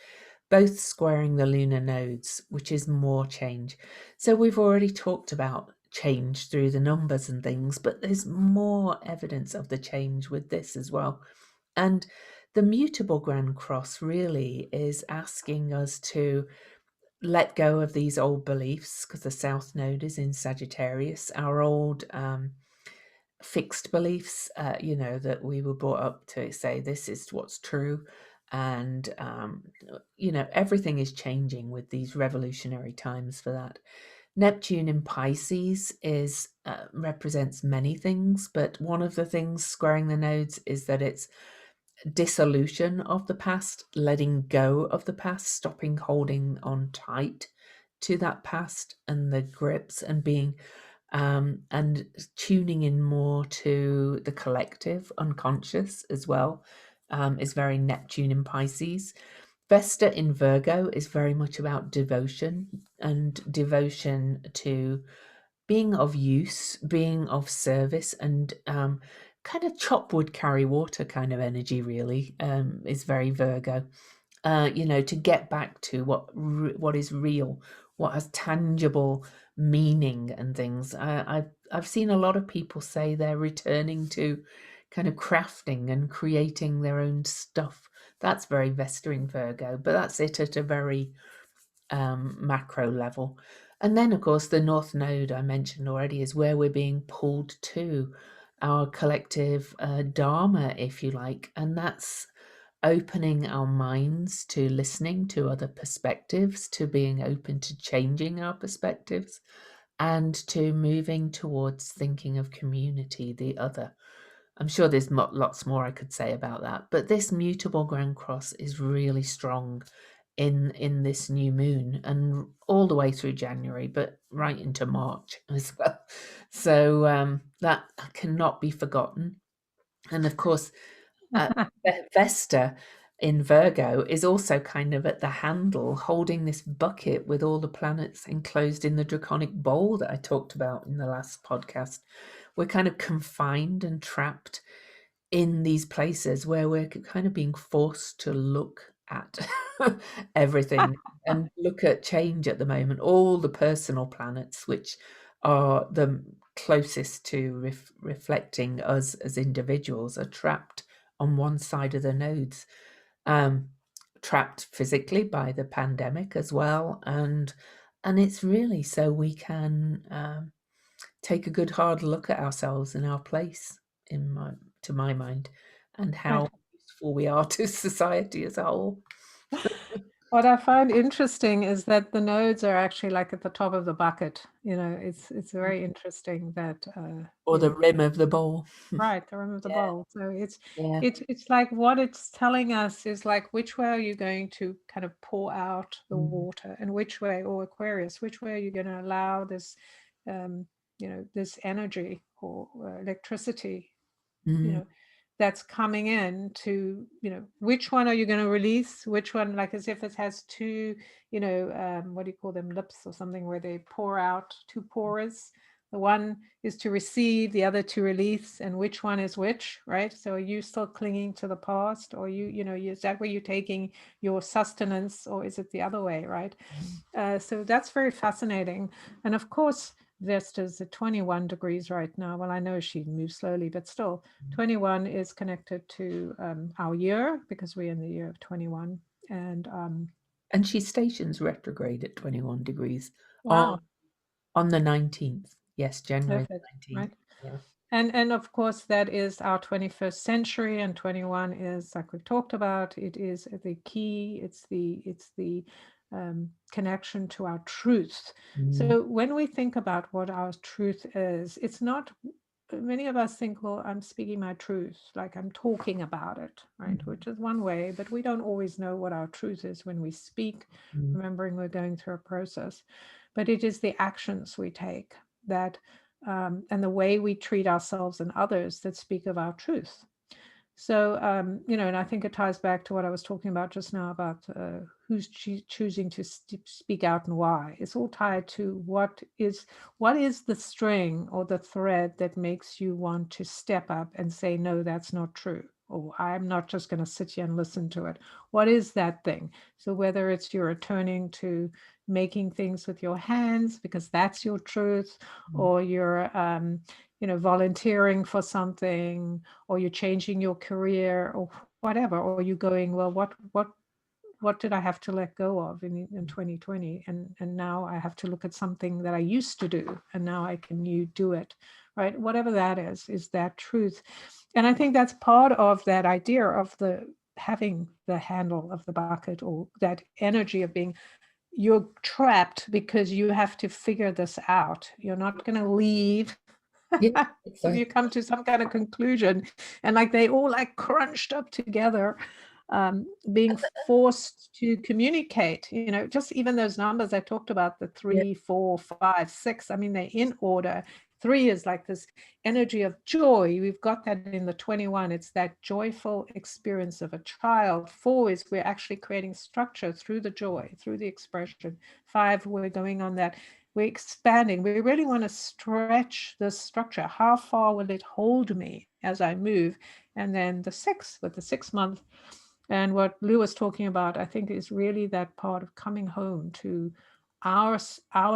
Speaker 1: both squaring the lunar nodes, which is more change. So we've already talked about change through the numbers and things, but there's more evidence of the change with this as well. And the mutable Grand Cross really is asking us to let go of these old beliefs because the South Node is in Sagittarius, our old fixed beliefs, that we were brought up to say this is what's true. And, everything is changing with these revolutionary times for that. Neptune in Pisces is represents many things, but one of the things squaring the nodes is that it's dissolution of the past, letting go of the past, stopping holding on tight to that past and the grips, and being and tuning in more to the collective unconscious as well, is very Neptune in Pisces. Vesta in Virgo is very much about devotion, and devotion to being of use, being of service, and kind of chop wood, carry water kind of energy, really, is very Virgo. To get back to what is real, what has tangible meaning and things. I've seen a lot of people say they're returning to kind of crafting and creating their own stuff. That's very Vesta in Virgo, but that's it at a very macro level. And then, of course, the North Node I mentioned already is where we're being pulled to, our collective Dharma, if you like, and that's opening our minds to listening to other perspectives, to being open to changing our perspectives, and to moving towards thinking of community, the other. I'm sure there's lots more I could say about that, but this mutable Grand Cross is really strong in this new moon and all the way through January, but right into March as well. So that cannot be forgotten. And of course, uh, Vesta in Virgo is also kind of at the handle, holding this bucket with all the planets enclosed in the draconic bowl that I talked about in the last podcast. We're kind of confined and trapped in these places where we're kind of being forced to look at everything and look at change at the moment. All the personal planets, which are the closest to reflecting us as individuals, are trapped on one side of the nodes, trapped physically by the pandemic as well, and it's really so we can take a good hard look at ourselves and our place to my mind, and how
Speaker 2: Right.
Speaker 1: useful we are to society as a whole.
Speaker 2: What I find interesting is that the nodes are actually like at the top of the bucket. It's very interesting that
Speaker 1: Or the rim of the bowl.
Speaker 2: right, the rim of the
Speaker 1: Yeah,
Speaker 2: bowl. So it's
Speaker 1: yeah.
Speaker 2: it's it's like what it's telling us is like which way are you going to kind of pour out the
Speaker 1: Mm,
Speaker 2: water, and which way, or Aquarius, which way are you going to allow this, um, this energy or electricity, you
Speaker 1: mm,
Speaker 2: know, that's coming in to, which one are you going to release? Which one, like as if it has two, what do you call them, lips or something, where they pour out two pores. The one is to receive, the other to release, and which one is which, right? So are you still clinging to the past, or is that where you're taking your sustenance, or is it the other way, right? So that's very fascinating. And of course, Vesta's at 21 degrees right now. Well, I know she moves slowly, but still, 21 is connected to our year, because we're in the year of 21. And
Speaker 1: and she stations retrograde at 21 degrees on
Speaker 2: wow,
Speaker 1: on the 19th. Yes, January
Speaker 2: perfect,
Speaker 1: the 19th.
Speaker 2: right?
Speaker 1: Yeah.
Speaker 2: And of course, that is our 21st century, and 21 is, like we talked about, it is the key. It's the connection to our truth.
Speaker 1: Mm,
Speaker 2: So when we think about what our truth is, it's not. Many of us think, well, I'm speaking my truth, like I'm talking about it, right?
Speaker 1: mm,
Speaker 2: Which is one way, but we don't always know what our truth is when we speak,
Speaker 1: mm,
Speaker 2: remembering we're going through a process. But it is the actions we take that and the way we treat ourselves and others that speak of our truth. So, and I think it ties back to what I was talking about just now about who's choosing to speak out and why. It's all tied to what is the string or the thread that makes you want to step up and say, no, that's not true. Or I'm not just going to sit here and listen to it. What is that thing? So whether it's you're returning to making things with your hands because that's your truth,
Speaker 1: mm,
Speaker 2: or you're volunteering for something, or you're changing your career, or whatever, or you going, well, what did I have to let go of in 2020, and now I have to look at something that I used to do, and now I can you do it, right? Whatever that is that truth. And I think that's part of that idea of the having the handle of the bucket, or that energy of being, you're trapped because you have to figure this out. You're not going to leave
Speaker 1: yeah,
Speaker 2: if you
Speaker 1: exactly.
Speaker 2: come to some kind of conclusion, and like they all like crunched up together, being forced to communicate, just even those numbers I talked about, the
Speaker 1: Yeah.
Speaker 2: 3, 4, 5, 6, I mean, they're in order. 3 is like this energy of joy. We've got that in the 21. It's that joyful experience of a child. 4 is we're actually creating structure through the joy, through the expression. 5, we're going on that. We're expanding. We really want to stretch the structure. How far will it hold me as I move? And then the 6, with the 6 month, and what Lou was talking about, I think, is really that part of coming home to our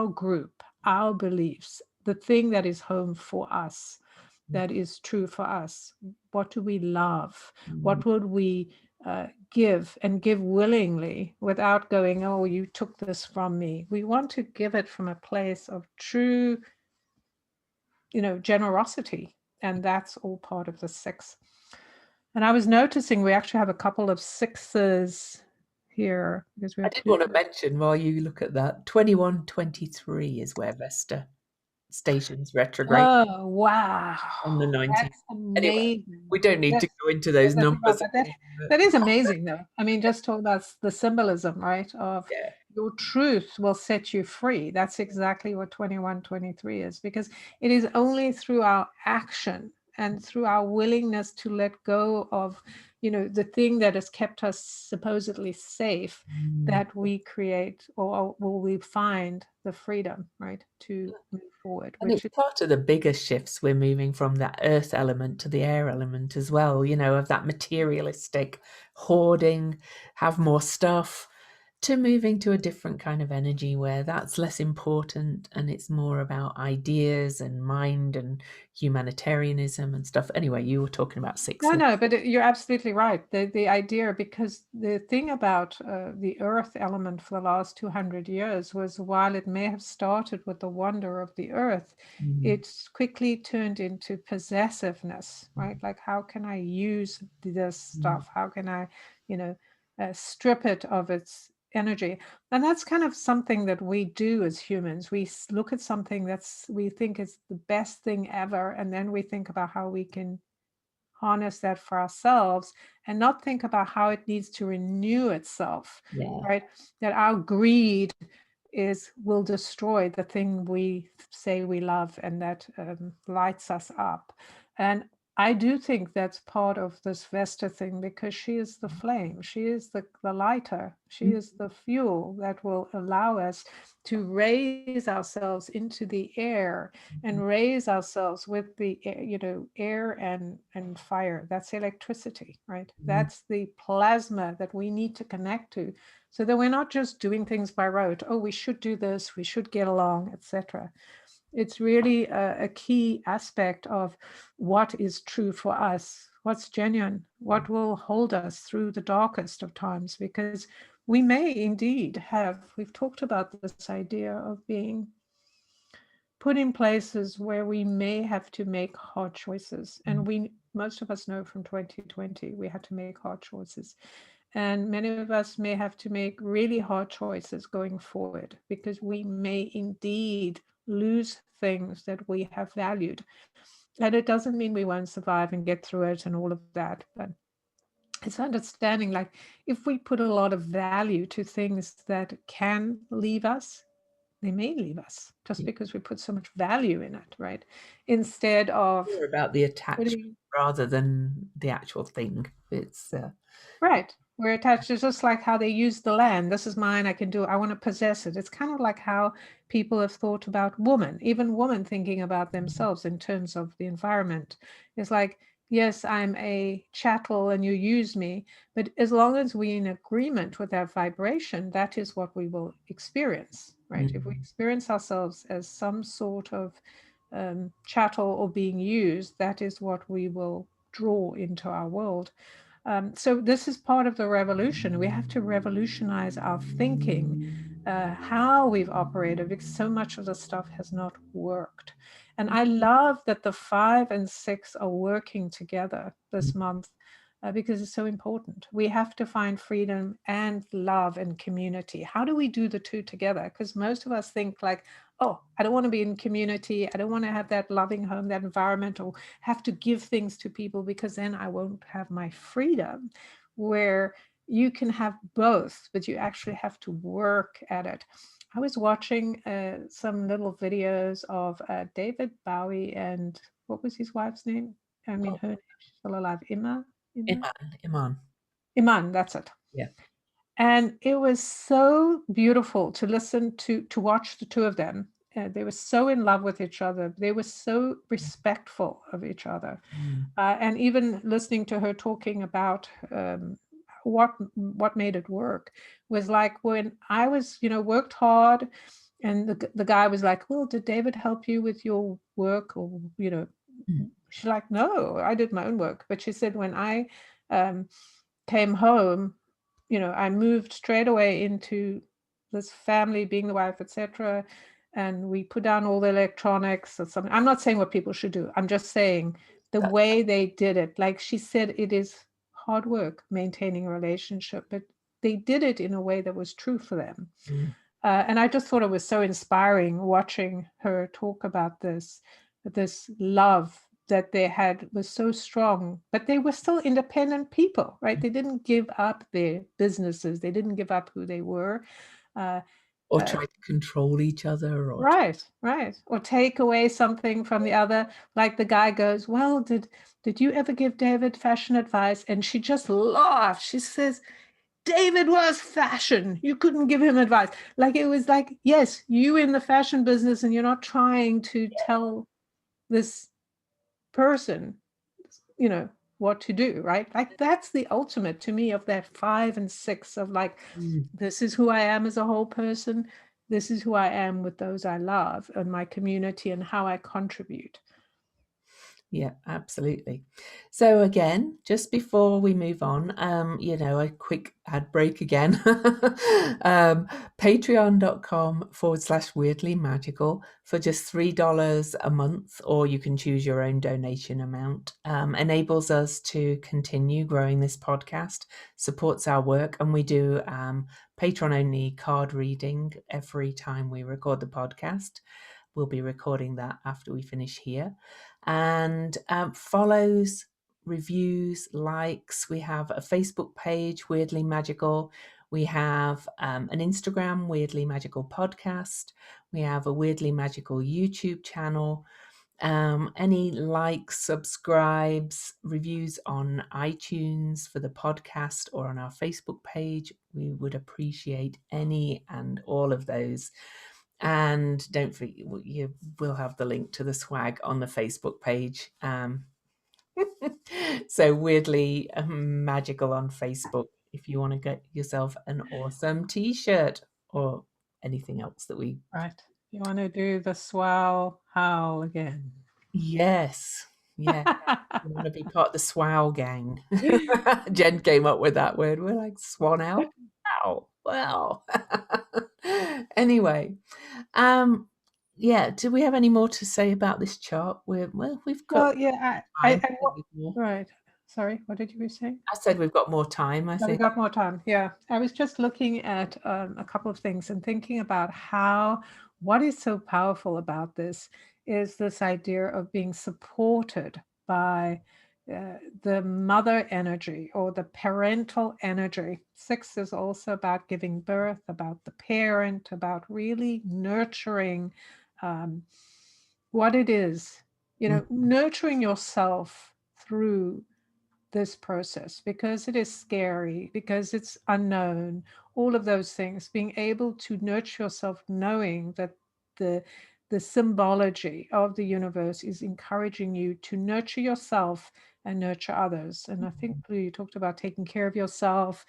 Speaker 2: group, our beliefs, the thing that is home for us, that is true for us. What do we love?
Speaker 1: Mm.
Speaker 2: What would we give, and give willingly, without going, oh, you took this from me? We want to give it from a place of true, generosity. And that's all part of the 6. And I was noticing we actually have a couple of 6s here because we
Speaker 1: I
Speaker 2: have
Speaker 1: did want to
Speaker 2: Pluto.
Speaker 1: mention while you look at that, 2123 is where Vesta stations retrograde
Speaker 2: Oh, wow.
Speaker 1: on the 19th.
Speaker 2: That's
Speaker 1: Anyway,
Speaker 2: amazing.
Speaker 1: we don't need to
Speaker 2: That's,
Speaker 1: go into those
Speaker 2: that's about
Speaker 1: numbers
Speaker 2: that.
Speaker 1: again. But
Speaker 2: That is amazing, though. I mean, just talk about the symbolism, right? Of
Speaker 1: yeah.
Speaker 2: your truth will set you free. That's exactly what 2123 is, because it is only through our action and through our willingness to let go of, the thing that has kept us supposedly safe,
Speaker 1: Mm.
Speaker 2: that we create, or will we find the freedom, right, to move forward,
Speaker 1: And
Speaker 2: which
Speaker 1: it's
Speaker 2: is
Speaker 1: part of the bigger shifts we're moving from that earth element to the air element as well, of that materialistic hoarding, have more stuff, to moving to a different kind of energy where that's less important and it's more about ideas and mind and humanitarianism and stuff. Anyway, you were talking about
Speaker 2: No,
Speaker 1: sixes.
Speaker 2: no, but you're absolutely right. The idea, because the thing about the earth element for the last 200 years was, while it may have started with the wonder of the earth,
Speaker 1: Mm.
Speaker 2: it's quickly turned into possessiveness, right? Like, how can I use this
Speaker 1: Mm.
Speaker 2: stuff? How can I, strip it of its energy? And that's kind of something that we do as humans. We look at something we think is the best thing ever, and then we think about how we can harness that for ourselves, and not think about how it needs to renew itself,
Speaker 1: Yeah.
Speaker 2: right? That our greed will destroy the thing we say we love, and that lights us up. And I do think that's part of this Vesta thing, because she is the flame, she is the lighter, she
Speaker 1: Mm.
Speaker 2: is the fuel that will allow us to raise ourselves into the air, and raise ourselves with the air and fire. That's electricity, right?
Speaker 1: Mm.
Speaker 2: That's the plasma that we need to connect to, so that we're not just doing things by rote. Oh, we should do this, we should get along, etc. It's really a key aspect of what is true for us, what's genuine, what will hold us through the darkest of times. Because we may indeed we've talked about this idea of being put in places where we may have to make hard choices. And most of us know from 2020, we had to make hard choices. And many of us may have to make really hard choices going forward, because we may indeed lose things that we have valued. And it doesn't mean we won't survive and get through it and all of that. But it's understanding, like, if we put a lot of value to things that can leave us, they may leave us, just
Speaker 1: Yeah.
Speaker 2: because we put so much value in it, right? Instead of
Speaker 1: More about the attachment
Speaker 2: putting,
Speaker 1: rather than the actual thing. It's
Speaker 2: right, we're attached. It's just like how they use the land. This is mine, I can do it, I want to possess it. It's kind of like how people have thought about woman, even women thinking about themselves in terms of the environment. It's like, yes, I'm a chattel and you use me, but as long as we're in agreement with that vibration, that is what we will experience, right? If we
Speaker 1: mm.
Speaker 2: experience ourselves as some sort of chattel or being used, that is what we will draw into our world. So this is part of the revolution. We have to revolutionize our thinking, how we've operated, because so much of the stuff has not worked. And I love that the 5 and 6 are working together this month, because it's so important. We have to find freedom and love and community. How do we do the two together? Because most of us think like, oh, I don't want to be in community, I don't want to have that loving home, that environment, or have to give things to people, because then I won't have my freedom. where you can have both, but you actually have to work at it. I was watching some little videos of David Bowie and what was his wife's name? I mean,
Speaker 1: Oh,
Speaker 2: her name, she's still alive. Ima,
Speaker 1: Iman.
Speaker 2: Iman. That's it.
Speaker 1: Yeah.
Speaker 2: And it was so beautiful to listen to watch the two of them. They were so in love with each other. They were so respectful of each other.
Speaker 1: Mm.
Speaker 2: And even listening to her talking about what made it work was like when I was, worked hard, and the guy was like, "Well, did David help you with your work?" Or
Speaker 1: Mm.
Speaker 2: she's like, "No, I did my own work." But she said, when I um, came home, I moved straight away into this family, being the wife, etc. And we put down all the electronics or something. I'm not saying what people should do. I'm just saying the
Speaker 1: That,
Speaker 2: way they did it. Like she said, it is hard work maintaining a relationship, but they did it in a way that was true for them.
Speaker 1: mm.
Speaker 2: And I just thought it was so inspiring watching her talk about this love that they had was so strong, but they were still independent people, right? They didn't give up their businesses. They didn't give up who they were. Uh,
Speaker 1: Or
Speaker 2: uh,
Speaker 1: try to control each other, or
Speaker 2: right, right. Or take away something from the other. Like the guy goes, "Well, did you ever give David fashion advice?" And she just laughed. She says, "David was fashion. You couldn't give him advice." Like it was like, yes, you in the fashion business, and you're not trying to tell this person, you know, what to do, right? Like that's the ultimate to me of that 5 and 6 of like,
Speaker 1: mm.
Speaker 2: this is who I am as a whole person. This is who I am with those I love and my community and how I contribute.
Speaker 1: Yeah, absolutely. So again, just before we move on, a quick ad break again. Patreon.com/weirdly magical for just $3 a month, or you can choose your own donation amount. Enables us to continue growing this podcast, supports our work, and we do patron only card reading every time we record the podcast. We'll be recording that after we finish here. And follows, reviews, likes. We have a Facebook page, Weirdly Magical. We have an Instagram, Weirdly Magical Podcast. We have a Weirdly Magical YouTube channel. Any likes, subscribes, reviews on iTunes for the podcast or on our Facebook page, we would appreciate any and all of those. And don't forget, you will have the link to the swag on the Facebook page. So weirdly magical on Facebook if you want to get yourself an awesome t-shirt or anything else that we...
Speaker 2: Right. You want to do the swell howl again.
Speaker 1: Yes. Yeah. You want to be part of the SWOW gang. Jen came up with that word. We're like, swan out. Wow. Wow. Anyway, yeah, do we have any more to say about this chart? We've got
Speaker 2: Well, yeah,
Speaker 1: time.
Speaker 2: right. Sorry, what did you be saying?
Speaker 1: I said we've got more time, I
Speaker 2: Yeah, we
Speaker 1: think.
Speaker 2: got more time. Yeah. I was just looking at a couple of things and thinking about what is so powerful about this is this idea of being supported by the mother energy or the parental energy. 6 is also about giving birth, about the parent, about really nurturing um, what it is,
Speaker 1: Mm,
Speaker 2: nurturing yourself through this process because it is scary, because it's unknown, all of those things, being able to nurture yourself, knowing that the the symbology of the universe is encouraging you to nurture yourself and nurture others. And I think Blue, you talked about taking care of yourself.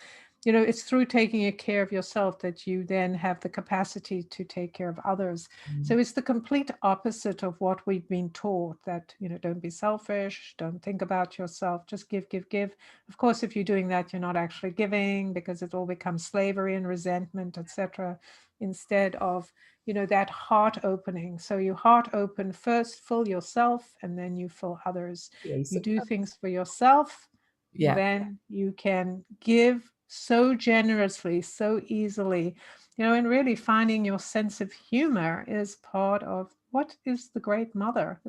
Speaker 2: It's through taking care of yourself that you then have the capacity to take care of others.
Speaker 1: mm,
Speaker 2: So it's the complete opposite of what we've been taught, that, don't be selfish, don't think about yourself, just give, give, give. Of course, if you're doing that, you're not actually giving because it all becomes slavery and resentment, etc. Instead of, that heart opening. So you heart open first, fill yourself, and then you fill others.
Speaker 1: the Ace
Speaker 2: You
Speaker 1: of
Speaker 2: do
Speaker 1: Cups.
Speaker 2: things for yourself,
Speaker 1: Yeah.
Speaker 2: then you can give so generously, so easily, and really finding your sense of humor is part of what is the great mother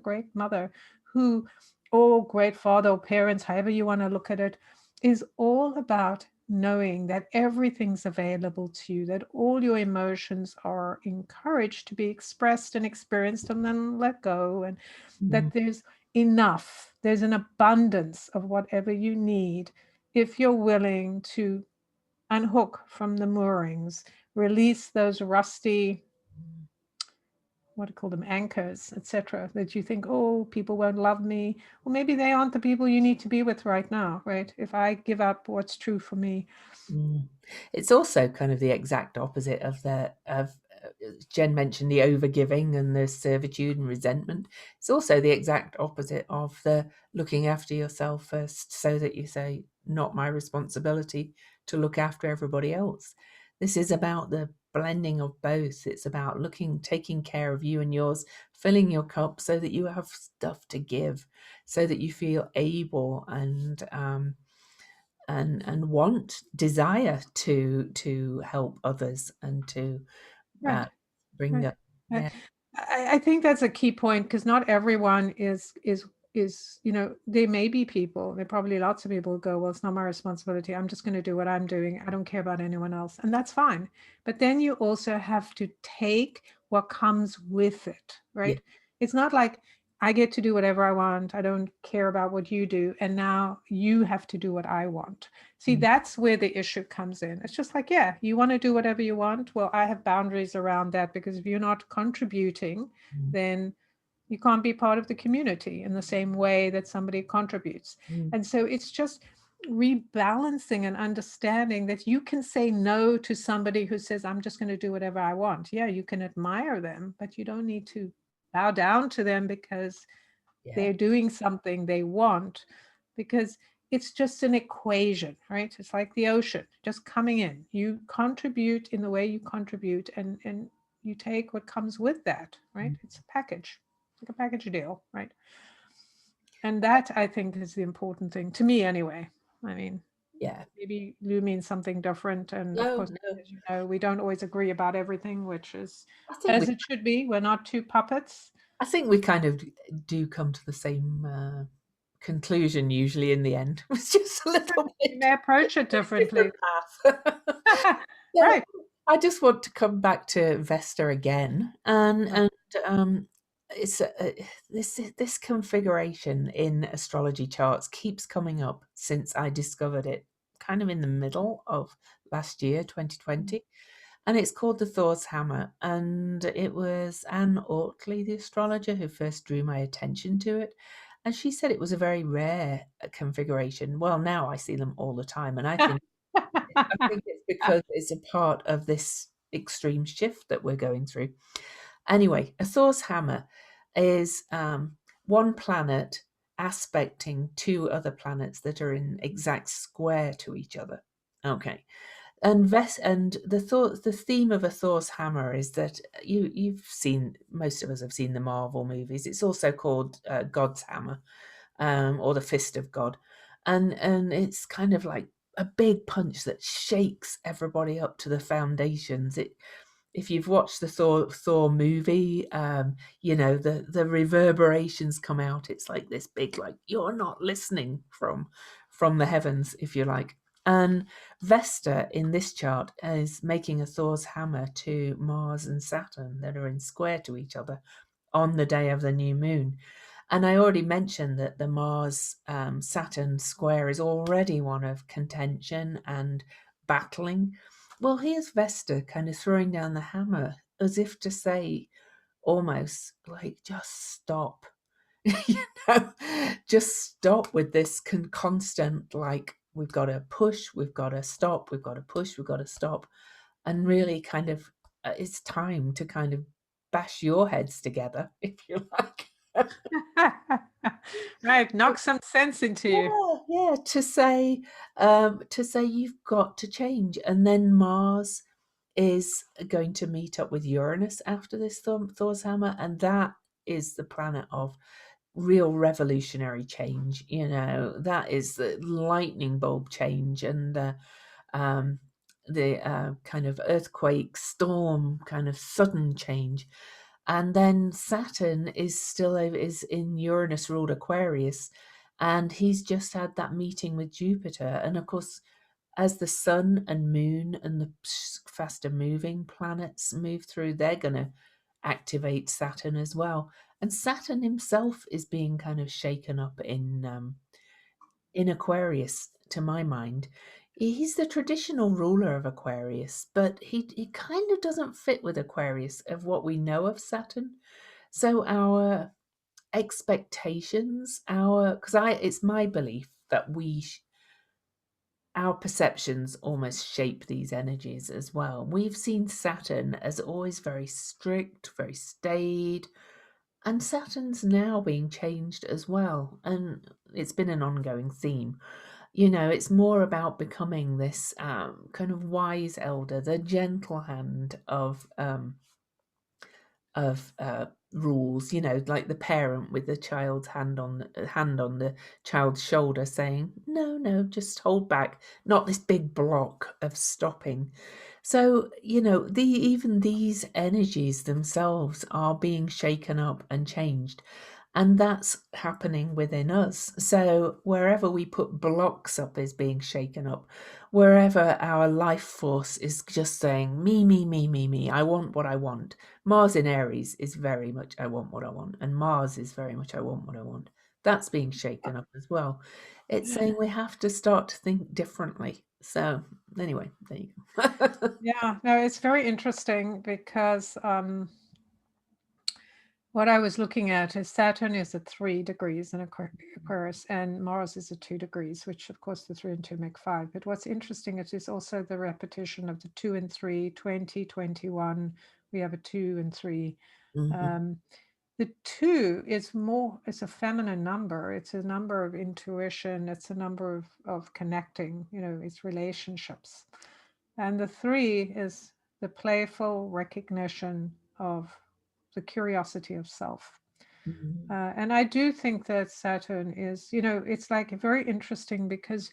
Speaker 2: who, or great father or parents, however you want to look at it, is all about knowing that everything's available to you, that all your emotions are encouraged to be expressed and experienced and then let go, and
Speaker 1: Mm,
Speaker 2: that there's enough, there's an abundance of whatever you need if you're willing to unhook from the moorings, release those rusty, what do you call them, anchors, etc., that you think, oh, people won't love me. Well, maybe they aren't the people you need to be with right now, right? If I give up what's true for me.
Speaker 1: mm. It's also kind of the exact opposite of Jen mentioned the overgiving and the servitude and resentment. It's also the exact opposite of the looking after yourself first, so that you say, not my responsibility to look after everybody else. This is about the blending of both. It's about taking care of you and yours, filling your cup so that you have stuff to give, so that you feel able and want, desire to help others and to uh,
Speaker 2: Right.
Speaker 1: bring
Speaker 2: Right.
Speaker 1: up.
Speaker 2: I,
Speaker 1: Yeah.
Speaker 2: I think that's a key point, because not everyone is, there may be people, there are probably lots of people who go, well, it's not my responsibility. I'm just going to do what I'm doing. I don't care about anyone else. And that's fine. But then you also have to take what comes with it,
Speaker 1: Yeah.
Speaker 2: right? It's not like I get to do whatever I want. I don't care about what you do. And now you have to do what I want. See,
Speaker 1: Mm,
Speaker 2: that's where the issue comes in. It's just like, yeah, you want to do whatever you want. Well, I have boundaries around that, because if you're not contributing,
Speaker 1: mm,
Speaker 2: then you can't be part of the community in the same way that somebody contributes.
Speaker 1: mm,
Speaker 2: And so it's just rebalancing and understanding that you can say no to somebody who says, I'm just going to do whatever I want. Yeah, you can admire them, but you don't need to bow down to them because
Speaker 1: yeah.
Speaker 2: they're doing something they want, because it's just an equation, right? It's like the ocean just coming in. You contribute in the way you contribute, and you take what comes with that, right?
Speaker 1: Mm,
Speaker 2: It's a package, like a package deal, right? And that, I think, is the important thing to me anyway. I mean,
Speaker 1: yeah.
Speaker 2: maybe Lou means something different, and of
Speaker 1: No,
Speaker 2: course,
Speaker 1: no.
Speaker 2: as you know, we don't always agree about everything, which is
Speaker 1: I think we
Speaker 2: as it should be. We're not two puppets.
Speaker 1: I think we kind of do come to the same conclusion usually in the end. It's just a little
Speaker 2: We
Speaker 1: bit
Speaker 2: may approach it differently.
Speaker 1: different path. So
Speaker 2: Right.
Speaker 1: I just want to come back to Vesta again,
Speaker 2: Right.
Speaker 1: and it's this configuration in astrology charts keeps coming up since I discovered it, kind of in the middle of last year, 2020, and it's called the Thor's Hammer, and it was Anne Ortley, the astrologer, who first drew my attention to it. And she said it was a very rare configuration. Well, now I see them all the time, and I think it's because it's a part of this extreme shift that we're going through. Anyway, a Thor's hammer is one planet aspecting two other planets that are in exact square to each other. Okay. And the theme of a Thor's hammer is that you've seen, most of us have seen the Marvel movies. It's also called God's hammer, or the fist of God, and it's kind of like a big punch that shakes everybody up to the foundations. If you've watched the Thor movie, the reverberations come out. It's like this big, like you're not listening from the heavens, if you like. And Vesta in this chart is making a Thor's hammer to Mars and Saturn that are in square to each other on the day of the new moon. And I already mentioned that the Mars Saturn square is already one of contention and battling. Well, here's Vesta kind of throwing down the hammer as if to say, almost like, just stop. you know, just stop with this constant, like, we've got to push, we've got to stop, we've got to push, we've got to stop. And really kind of, it's time to kind of bash your heads together, if you like.
Speaker 2: Right. Knock some sense into you.
Speaker 1: Yeah, to say you've got to change, and then Mars is going to meet up with Uranus after this Thor's hammer, and that is the planet of real revolutionary change. That is the lightning bulb change, and um, the kind of earthquake, storm, kind of sudden change. And then Saturn is still is in Uranus ruled Aquarius, and he's just had that meeting with Jupiter. And of course, as the sun and moon and the faster moving planets move through, they're going to activate Saturn as well. And Saturn himself is being kind of shaken up in Aquarius, to my mind. He's the traditional ruler of Aquarius, but he kind of doesn't fit with Aquarius of what we know of Saturn. So our expectations, because I it's my belief that our perceptions almost shape these energies as well. We've seen Saturn as always very strict, very staid, and Saturn's now being changed as well. And it's been an ongoing theme. It's more about becoming this kind of wise elder, the gentle hand of rules, like the parent with the child's hand on the child's shoulder saying, no, no, just hold back, not this big block of stopping. So, even these energies themselves are being shaken up and changed. And that's happening within us. So wherever we put blocks up is being shaken up. Wherever our life force is just saying, me, me, me, me, me, I want what I want. Mars in Aries is very much, I want what I want. And Mars is very much, I want what I want. That's being shaken up as well. It's saying we have to start to think differently. So anyway, there you go.
Speaker 2: Yeah, no, it's very interesting because what I was looking at is Saturn is at 3 degrees in Aquarius, and Mars is at 2 degrees, which of course the 3 and 2 make 5. But what's interesting, it is also the repetition of the 2 and 3, 20, 21. We have a 2 and 3.
Speaker 1: Mhm,
Speaker 2: The 2 is more, it's a feminine number. It's a number of intuition. It's a number of connecting, it's relationships. And the 3 is the playful recognition of the curiosity of self.
Speaker 1: mhm,
Speaker 2: And I do think that Saturn is, it's like very interesting because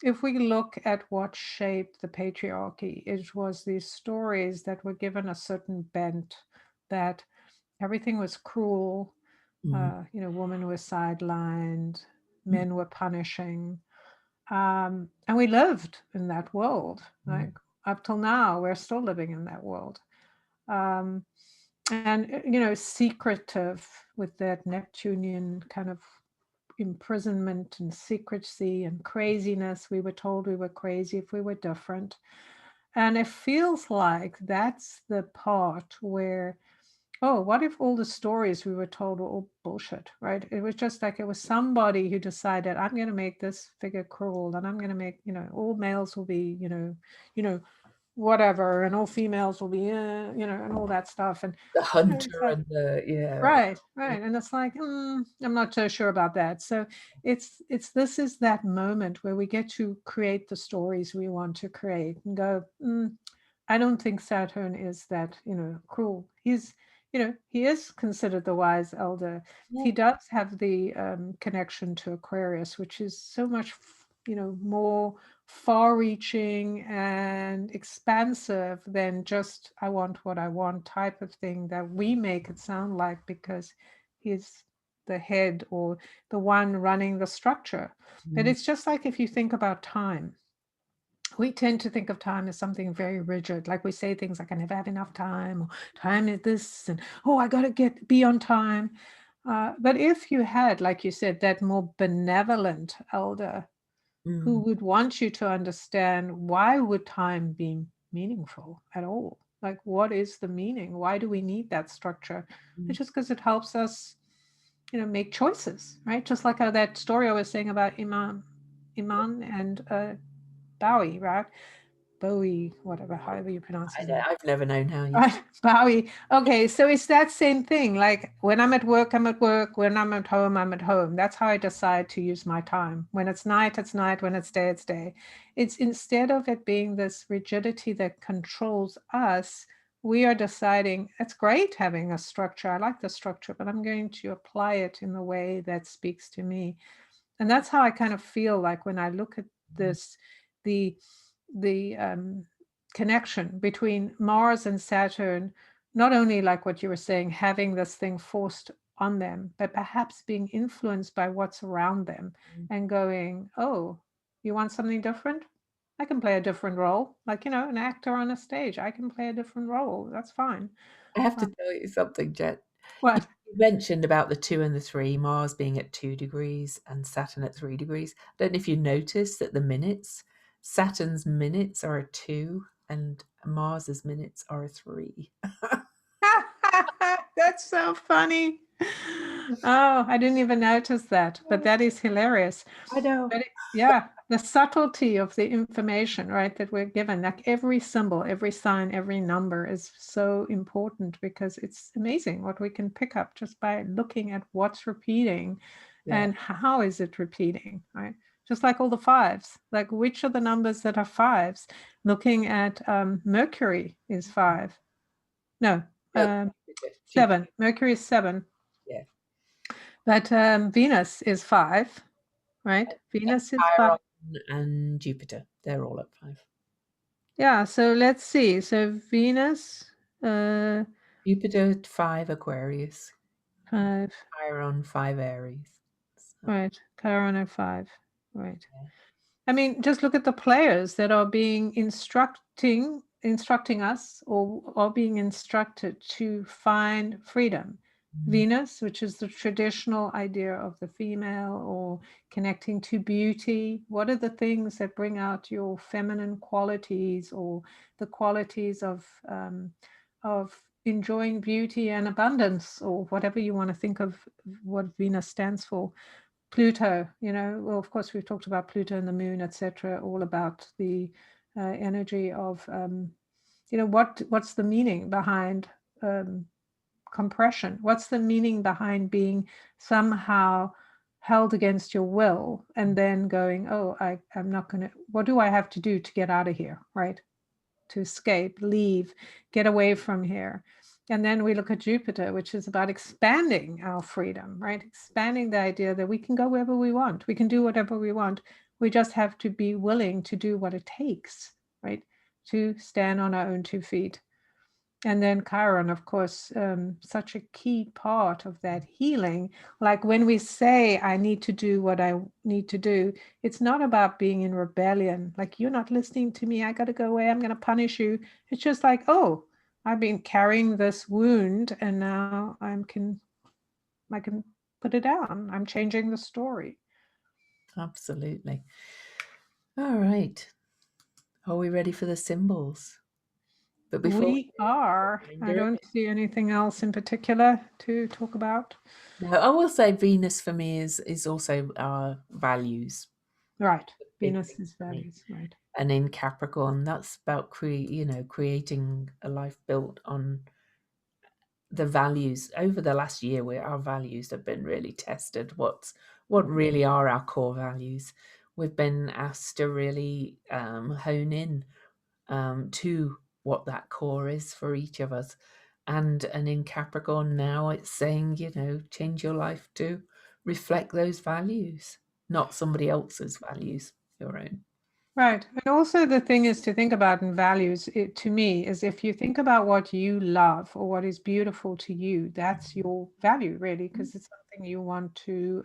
Speaker 2: if we look at what shaped the patriarchy, it was these stories that were given a certain bent, that everything was cruel,
Speaker 1: mhm,
Speaker 2: women were sidelined, men were punishing. And we lived in that world.
Speaker 1: mhm,
Speaker 2: Like up till now, we're still living in that world. Um, and secretive with that Neptunian kind of imprisonment and secrecy and craziness. We were told we were crazy if we were different. And it feels like that's the part where, oh, what if all the stories we were told were all bullshit, right? It was just like it was somebody who decided, I'm going to make this figure cruel, and I'm going to make, all males will be, whatever, and all females will be, and all that stuff. And
Speaker 1: the
Speaker 2: it's
Speaker 1: hunter
Speaker 2: like,
Speaker 1: and the yeah.
Speaker 2: right, right. And it's like, I'm not so sure about that. So this is that moment where we get to create the stories we want to create and go, I don't think Saturn is that, cruel. He is considered the wise elder.
Speaker 1: Yeah.
Speaker 2: He does have the connection to Aquarius, which is so much, more far-reaching and expansive than just "I want what I want" type of thing that we make it sound like, because he's the head or the one running the structure. But
Speaker 1: Mm,
Speaker 2: it's just like if you think about time, we tend to think of time as something very rigid. Like we say things like, I never have enough time, or time is this, and oh, I got to be on time. But if you had, like you said, that more benevolent elder who
Speaker 1: mm,
Speaker 2: would want you to understand, why would time be meaningful at all? Like, what is the meaning? Why do we need that structure?
Speaker 1: mm,
Speaker 2: It's just because it helps us, make choices, right? Just like that story I was saying about Iman and Bowie, right? Bowie, whatever, however you pronounce his name.
Speaker 1: I've never known how you.
Speaker 2: Right, Bowie. Okay, so it's that same thing. Like when I'm at work, I'm at work. When I'm at home, I'm at home. That's how I decide to use my time. When it's night, it's night. When it's day, it's day. It's instead of it being this rigidity that controls us, we are deciding it's great having a structure. I like the structure, but I'm going to apply it in the way that speaks to me. And that's how I kind of feel like when I look at this, the the connection between Mars and Saturn, not only like what you were saying, having this thing forced on them, but perhaps being influenced by what's around them
Speaker 1: Mm.
Speaker 2: and going, oh, you want something different? I can play a different role. Like, an actor on a stage, I can play a different role. That's fine.
Speaker 1: I have
Speaker 2: Uh,
Speaker 1: to tell you something, Jen. You
Speaker 2: what?
Speaker 1: you mentioned about the 2 and the 3, Mars being at 2 degrees and Saturn at 3 degrees. I don't know if you noticed that the minutes, Saturn's minutes are a 2 and Mars's minutes are a 3.
Speaker 2: That's so funny. Oh, I didn't even notice that, but that is hilarious.
Speaker 1: I know.
Speaker 2: But yeah, the subtlety of the information, right, that we're given, like every symbol, every sign, every number is so important because it's amazing what we can pick up just by looking at what's repeating
Speaker 1: Yeah.
Speaker 2: and how is it repeating, right? Just like all the fives, like which are the numbers that are fives? Looking at Mercury is five. No,
Speaker 1: No,
Speaker 2: um,
Speaker 1: Jupiter,
Speaker 2: seven. Mercury is seven,
Speaker 1: yeah.
Speaker 2: but Venus is five, right? Venus is five.
Speaker 1: Chiron and Jupiter, they're all at 5.
Speaker 2: Yeah, so let's see. So Venus,
Speaker 1: Jupiter at 5 Aquarius,
Speaker 2: five,
Speaker 1: Chiron 5 Aries. So,
Speaker 2: right? Chiron at five, right?
Speaker 1: yeah.
Speaker 2: I mean, just look at the players that are being instructing us or are being instructed to find freedom.
Speaker 1: Mhm.
Speaker 2: Venus, which is the traditional idea of the female or connecting to beauty. What are the things that bring out your feminine qualities or the qualities of enjoying beauty and abundance or whatever you want to think of what Venus stands for? Pluto, well, of course, we've talked about Pluto and the moon, etc., all about the energy of, what's the meaning behind um, compression? What's the meaning behind being somehow held against your will and then going, oh, I'm not going to, what do I have to do to get out of here, right? To escape, leave, get away from here. And then we look at Jupiter, which is about expanding our freedom, right? Expanding the idea that we can go wherever we want, we can do whatever we want. We just have to be willing to do what it takes, right? To stand on our own 2 feet. And then Chiron, of course, such a key part of that healing. Like when we say, I need to do what I need to do, it's not about being in rebellion. Like, you're not listening to me. I got to go away. I'm going to punish you. It's just like, oh, I've been carrying this wound and now I can put it down. I'm changing the story.
Speaker 1: Absolutely. All right. Are we ready for the symbols? But before we
Speaker 2: We are.
Speaker 1: do,
Speaker 2: I
Speaker 1: reminder.
Speaker 2: don't see anything else in particular to talk about.
Speaker 1: No, I will say Venus for me is also our values.
Speaker 2: Right.
Speaker 1: Big thing
Speaker 2: Venus's
Speaker 1: for me.
Speaker 2: values. Right.
Speaker 1: And in Capricorn, that's about creating a life built on the values. Over the last year, where our values have been really tested. What really are our core values? We've been asked to really hone in to what that core is for each of us. And in Capricorn now, it's saying, change your life to reflect those values, not somebody else's values, your own.
Speaker 2: Right. And also the thing is to think about in values, to me, is if you think about what you love or what is beautiful to you, that's your value, really, because it's something you want to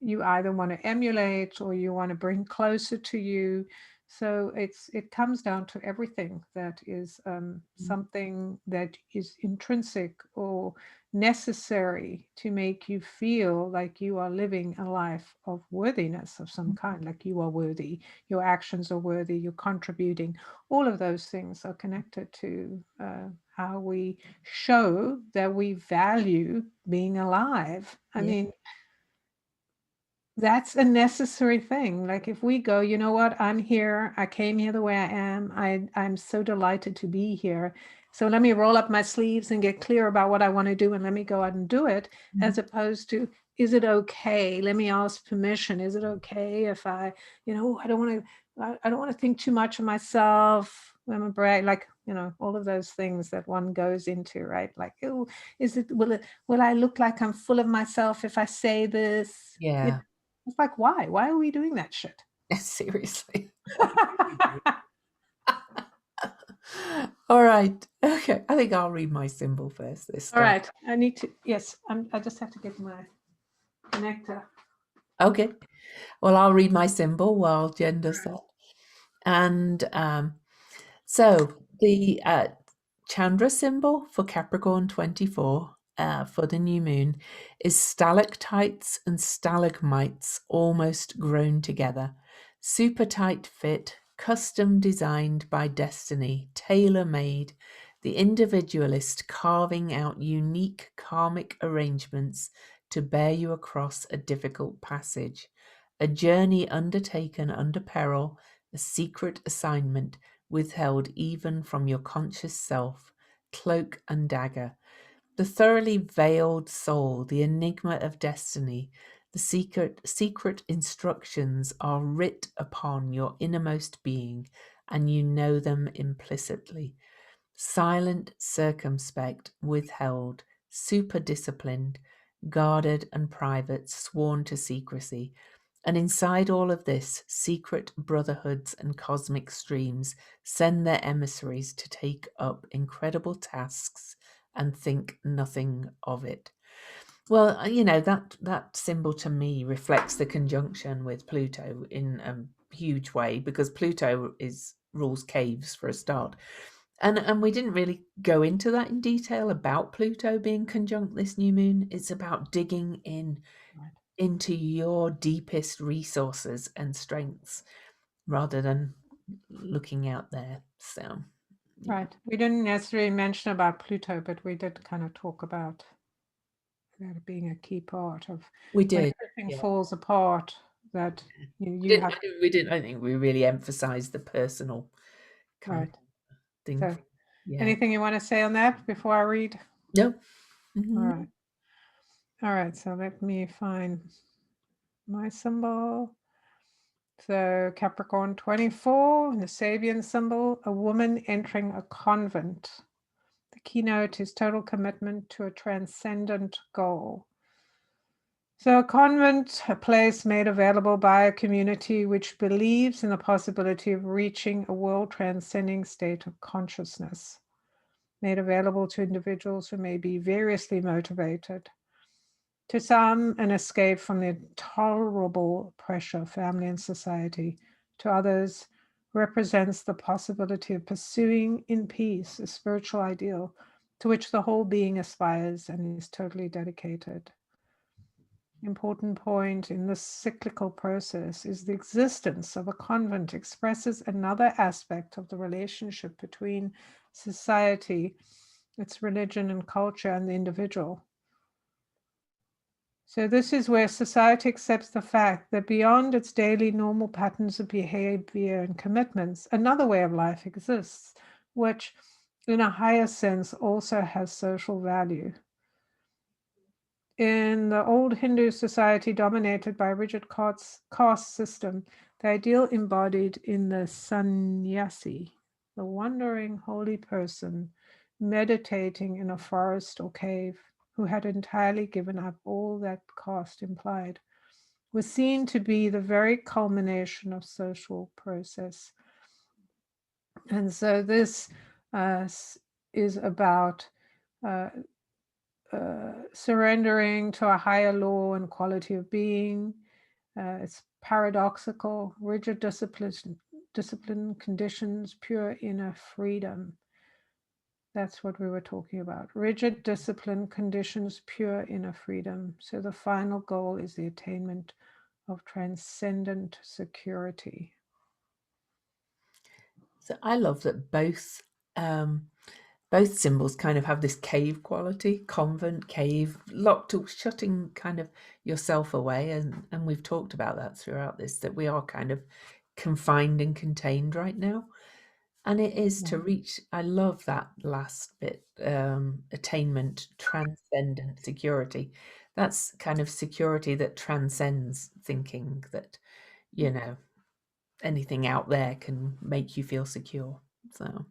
Speaker 2: you either want to emulate or you want to bring closer to you. So it comes down to everything that is something that is intrinsic or necessary to make you feel like you are living a life of worthiness of some kind, like you are worthy, your actions are worthy, you're contributing. All of those things are connected to how we show that we value being alive. I
Speaker 1: Yeah,
Speaker 2: mean, that's a necessary thing. Like if we go, you know what, I'm here, I came here the way I am, I'm so delighted to be here. So let me roll up my sleeves and get clear about what I want to do and let me go out and do it, as opposed to, is it okay? Let me ask permission. Is it okay if I don't want to, I don't want to think too much of myself. I'm a brag, like, all of those things that one goes into, right? Like, oh, will I look like I'm full of myself if I say this?
Speaker 1: yeah.
Speaker 2: It's like, why? Why are we doing that shit?
Speaker 1: Seriously. Why do we do All right. Okay. I think I'll read my symbol first this
Speaker 2: All
Speaker 1: time.
Speaker 2: right. I need to, yes, I just have to get my connector.
Speaker 1: Okay. Well, I'll read my symbol while Jen does that. And so the Chandra symbol for Capricorn 24 for the new moon is stalactites and stalagmites almost grown together. Super tight fit, custom designed by destiny, tailor made, the individualist carving out unique karmic arrangements to bear you across a difficult passage. A journey undertaken under peril, a secret assignment withheld even from your conscious self, cloak and dagger, the thoroughly veiled soul, the enigma of destiny, the secret instructions are writ upon your innermost being, and you know them implicitly. Silent, circumspect, withheld, super disciplined, guarded and private, sworn to secrecy. And inside all of this, secret brotherhoods and cosmic streams send their emissaries to take up incredible tasks and think nothing of it. Well, that symbol to me reflects the conjunction with Pluto in a huge way, because Pluto is rules caves for a start. And we didn't really go into that in detail about Pluto being conjunct this new moon. It's about digging into your deepest resources and strengths rather than looking out there. So, yeah,
Speaker 2: Right. We didn't necessarily mention about Pluto, but we did kind of talk about that being a key part of
Speaker 1: we
Speaker 2: when
Speaker 1: did.
Speaker 2: everything
Speaker 1: Yeah,
Speaker 2: falls apart, that
Speaker 1: we
Speaker 2: you
Speaker 1: didn't.
Speaker 2: have,
Speaker 1: We didn't. I think we really emphasized the personal kind of
Speaker 2: right.
Speaker 1: thing.
Speaker 2: So
Speaker 1: Yeah.
Speaker 2: anything you want to say on that before I read?
Speaker 1: No.
Speaker 2: All
Speaker 1: Mhm.
Speaker 2: right. All right. So let me find my symbol. So Capricorn 24, the Sabian symbol, a woman entering a convent. The keynote is total commitment to a transcendent goal. So a convent, a place made available by a community which believes in the possibility of reaching a world transcending state of consciousness, made available to individuals who may be variously motivated. To some, an escape from the intolerable pressure of family and society. To others, represents the possibility of pursuing in peace a spiritual ideal to which the whole being aspires and is totally dedicated. Important point in this cyclical process is the existence of a convent expresses another aspect of the relationship between society, its religion and culture, and the individual. So this is where society accepts the fact that beyond its daily normal patterns of behavior and commitments, another way of life exists, which in a higher sense also has social value. In the old Hindu society dominated by a rigid caste system, the ideal embodied in the sannyasi, the wandering holy person meditating in a forest or cave, who had entirely given up all that caste implied, was seen to be the very culmination of social process. And so this is about uh, surrendering to a higher law and quality of being. It's paradoxical, rigid discipline conditions, pure inner freedom. That's what we were talking about. Rigid discipline conditions, pure inner freedom. So the final goal is the attainment of transcendent security.
Speaker 1: So I love that both symbols kind of have this cave quality, convent, cave, locked to shutting kind of yourself away, and we've talked about that throughout this, that we are kind of confined and contained right now. And it is to reach, I love that last bit, attainment, transcendent security. That's kind of security that transcends thinking that, you know, anything out there can make you feel secure. So,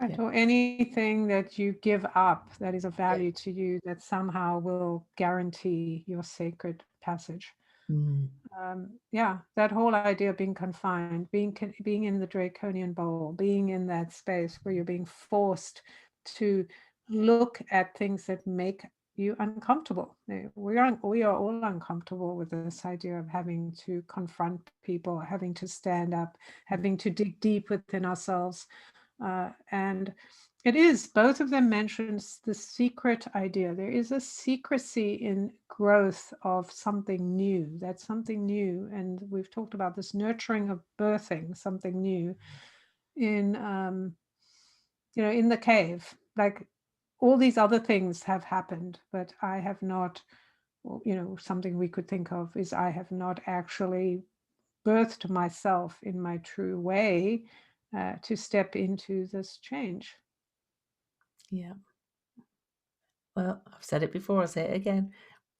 Speaker 2: Right,
Speaker 1: yeah.
Speaker 2: or anything that you give up that is of
Speaker 1: Yeah.
Speaker 2: value to you that somehow will guarantee your sacred passage.
Speaker 1: Mm.
Speaker 2: Yeah, that whole idea of being confined, being in the draconian bowl, being in that space where you're being forced to look at things that make you uncomfortable. We are all uncomfortable with this idea of having to confront people, having to stand up, having to dig deep within ourselves. And it is, both of them mentions the secret idea. There is a secrecy in growth of something new. That's something new. And we've talked about this nurturing of birthing something new in, in the cave. Like all these other things have happened, but I have not, something we could think of is I have not actually birthed myself in my true way to step into this change.
Speaker 1: Yeah. Well, I've said it before, I'll say it again.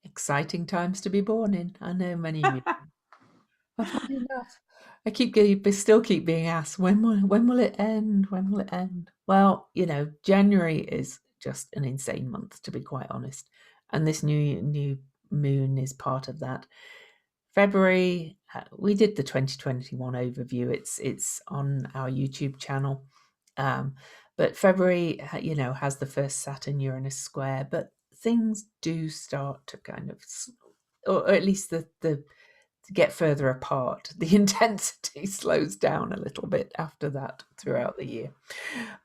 Speaker 1: Exciting times to be born in. I know many of you. I've had enough. Still keep being asked, when will it end? When will it end? Well, January is just an insane month, to be quite honest. And this new moon is part of that. February, we did the 2021 overview. It's on our YouTube channel. But February, has the first Saturn Uranus square, but things do start to kind of, or at least the to get further apart. The intensity slows down a little bit after that throughout the year.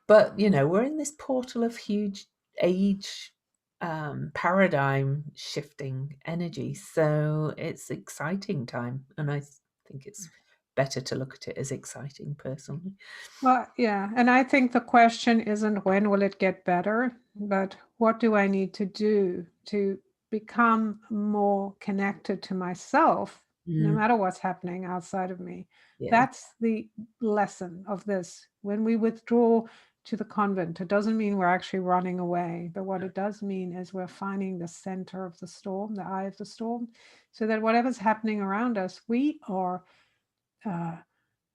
Speaker 1: But, we're in this portal of huge age paradigm shifting energy. So it's exciting time. And I think it's better to look at it as exciting personally.
Speaker 2: Well, yeah. And I think the question isn't when will it get better, but what do I need to do to become more connected to myself, no
Speaker 1: Mm,
Speaker 2: matter what's happening outside of me?
Speaker 1: yeah.
Speaker 2: That's the lesson of this. When we withdraw to the convent, it doesn't mean we're actually running away, but what it does mean is we're finding the center of the storm, the eye of the storm, so that whatever's happening around us, we are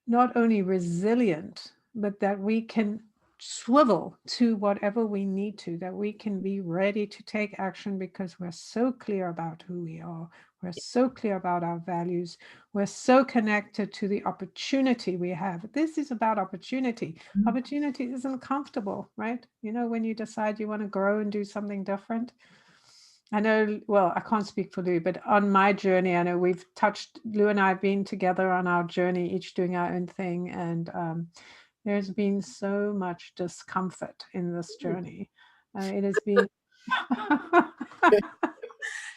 Speaker 2: not only resilient, but that we can swivel to whatever we need to, that we can be ready to take action because we're so clear about who we are. We're so clear about our values. We're so connected to the opportunity we have. This is about opportunity.
Speaker 1: Mm,
Speaker 2: Opportunity isn't comfortable, right? When you decide you want to grow and do something different. I know, well, I can't speak for Lou, but on my journey, I know Lou and I have been together on our journey, each doing our own thing. And there's been so much discomfort in this journey. It has been
Speaker 1: but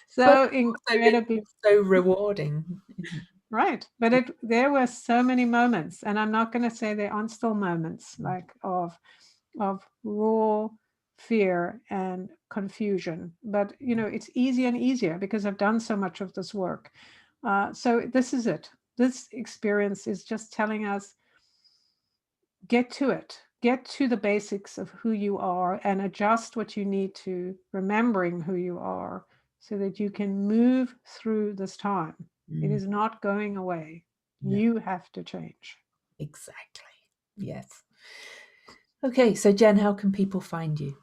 Speaker 2: so
Speaker 1: also been
Speaker 2: incredibly
Speaker 1: so rewarding.
Speaker 2: right. But there were so many moments, and I'm not going to say there aren't still moments like of raw fear and confusion. But it's easier and easier because I've done so much of this work. So this is it. This experience is just telling us, get to it. Get to the basics of who you are and adjust what you need to, remembering who you are, so that you can move through this time. It
Speaker 1: Mm,
Speaker 2: is not going away.
Speaker 1: no,
Speaker 2: You have to change.
Speaker 1: exactly. Yes. Okay, so Jen, how can people find you?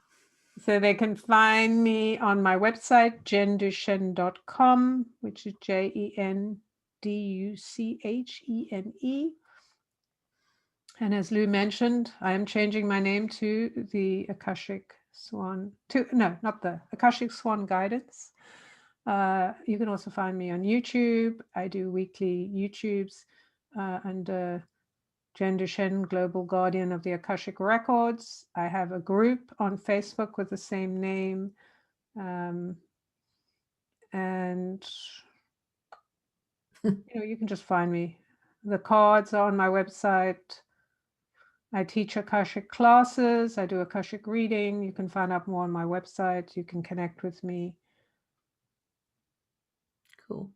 Speaker 2: So they can find me on my website, jenduchenne.com, which is JenDuchene. And as Lou mentioned, I am changing my name to the Akashic Swan, no, not the Akashic Swan Guidance. You can also find me on YouTube. I do weekly YouTubes under Jen Duchenne, Global Guardian of the Akashic Records. I have a group on Facebook with the same name. And you can just find me. The cards are on my website. I teach Akashic classes. I do Akashic reading. You can find out more on my website. You can connect with me.
Speaker 1: Cool.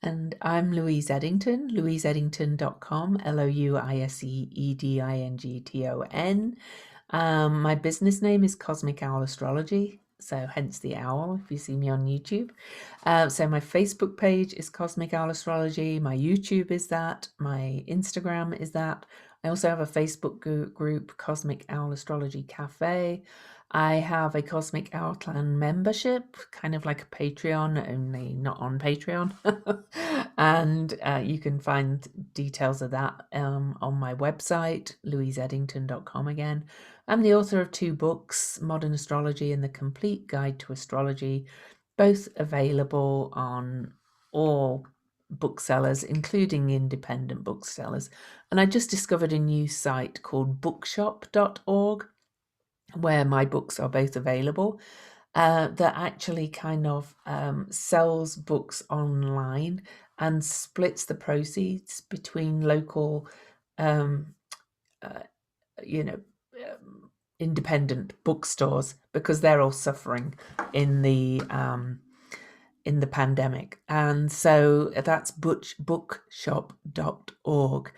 Speaker 1: And I'm Louise Eddington, louiseeddington.com, LouiseEddington. My business name is Cosmic Owl Astrology, so hence the owl if you see me on YouTube. So my Facebook page is Cosmic Owl Astrology. My YouTube is that. My Instagram is that. I also have a Facebook group, Cosmic Owl Astrology Cafe. I have a Cosmic Outland membership, kind of like a Patreon, only not on Patreon. And you can find details of that on my website, louiseeddington.com again. I'm the author of 2 books, Modern Astrology and The Complete Guide to Astrology, both available on all booksellers, including independent booksellers. And I just discovered a new site called bookshop.org where my books are both available, that actually kind of sells books online and splits the proceeds between local, um, uh, you know, independent bookstores because they're all suffering in the pandemic. And so that's bookshop.org.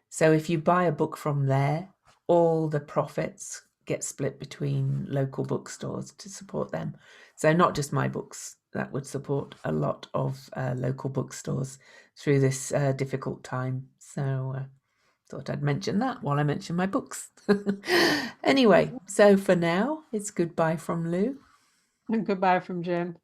Speaker 1: So if you buy a book from there, all the profits get split between local bookstores to support them. So not just my books, that would support a lot of local bookstores through this difficult time. So thought I'd mention that while I mention my books. Anyway, so for now, it's goodbye from Lou.
Speaker 2: And goodbye from Jen.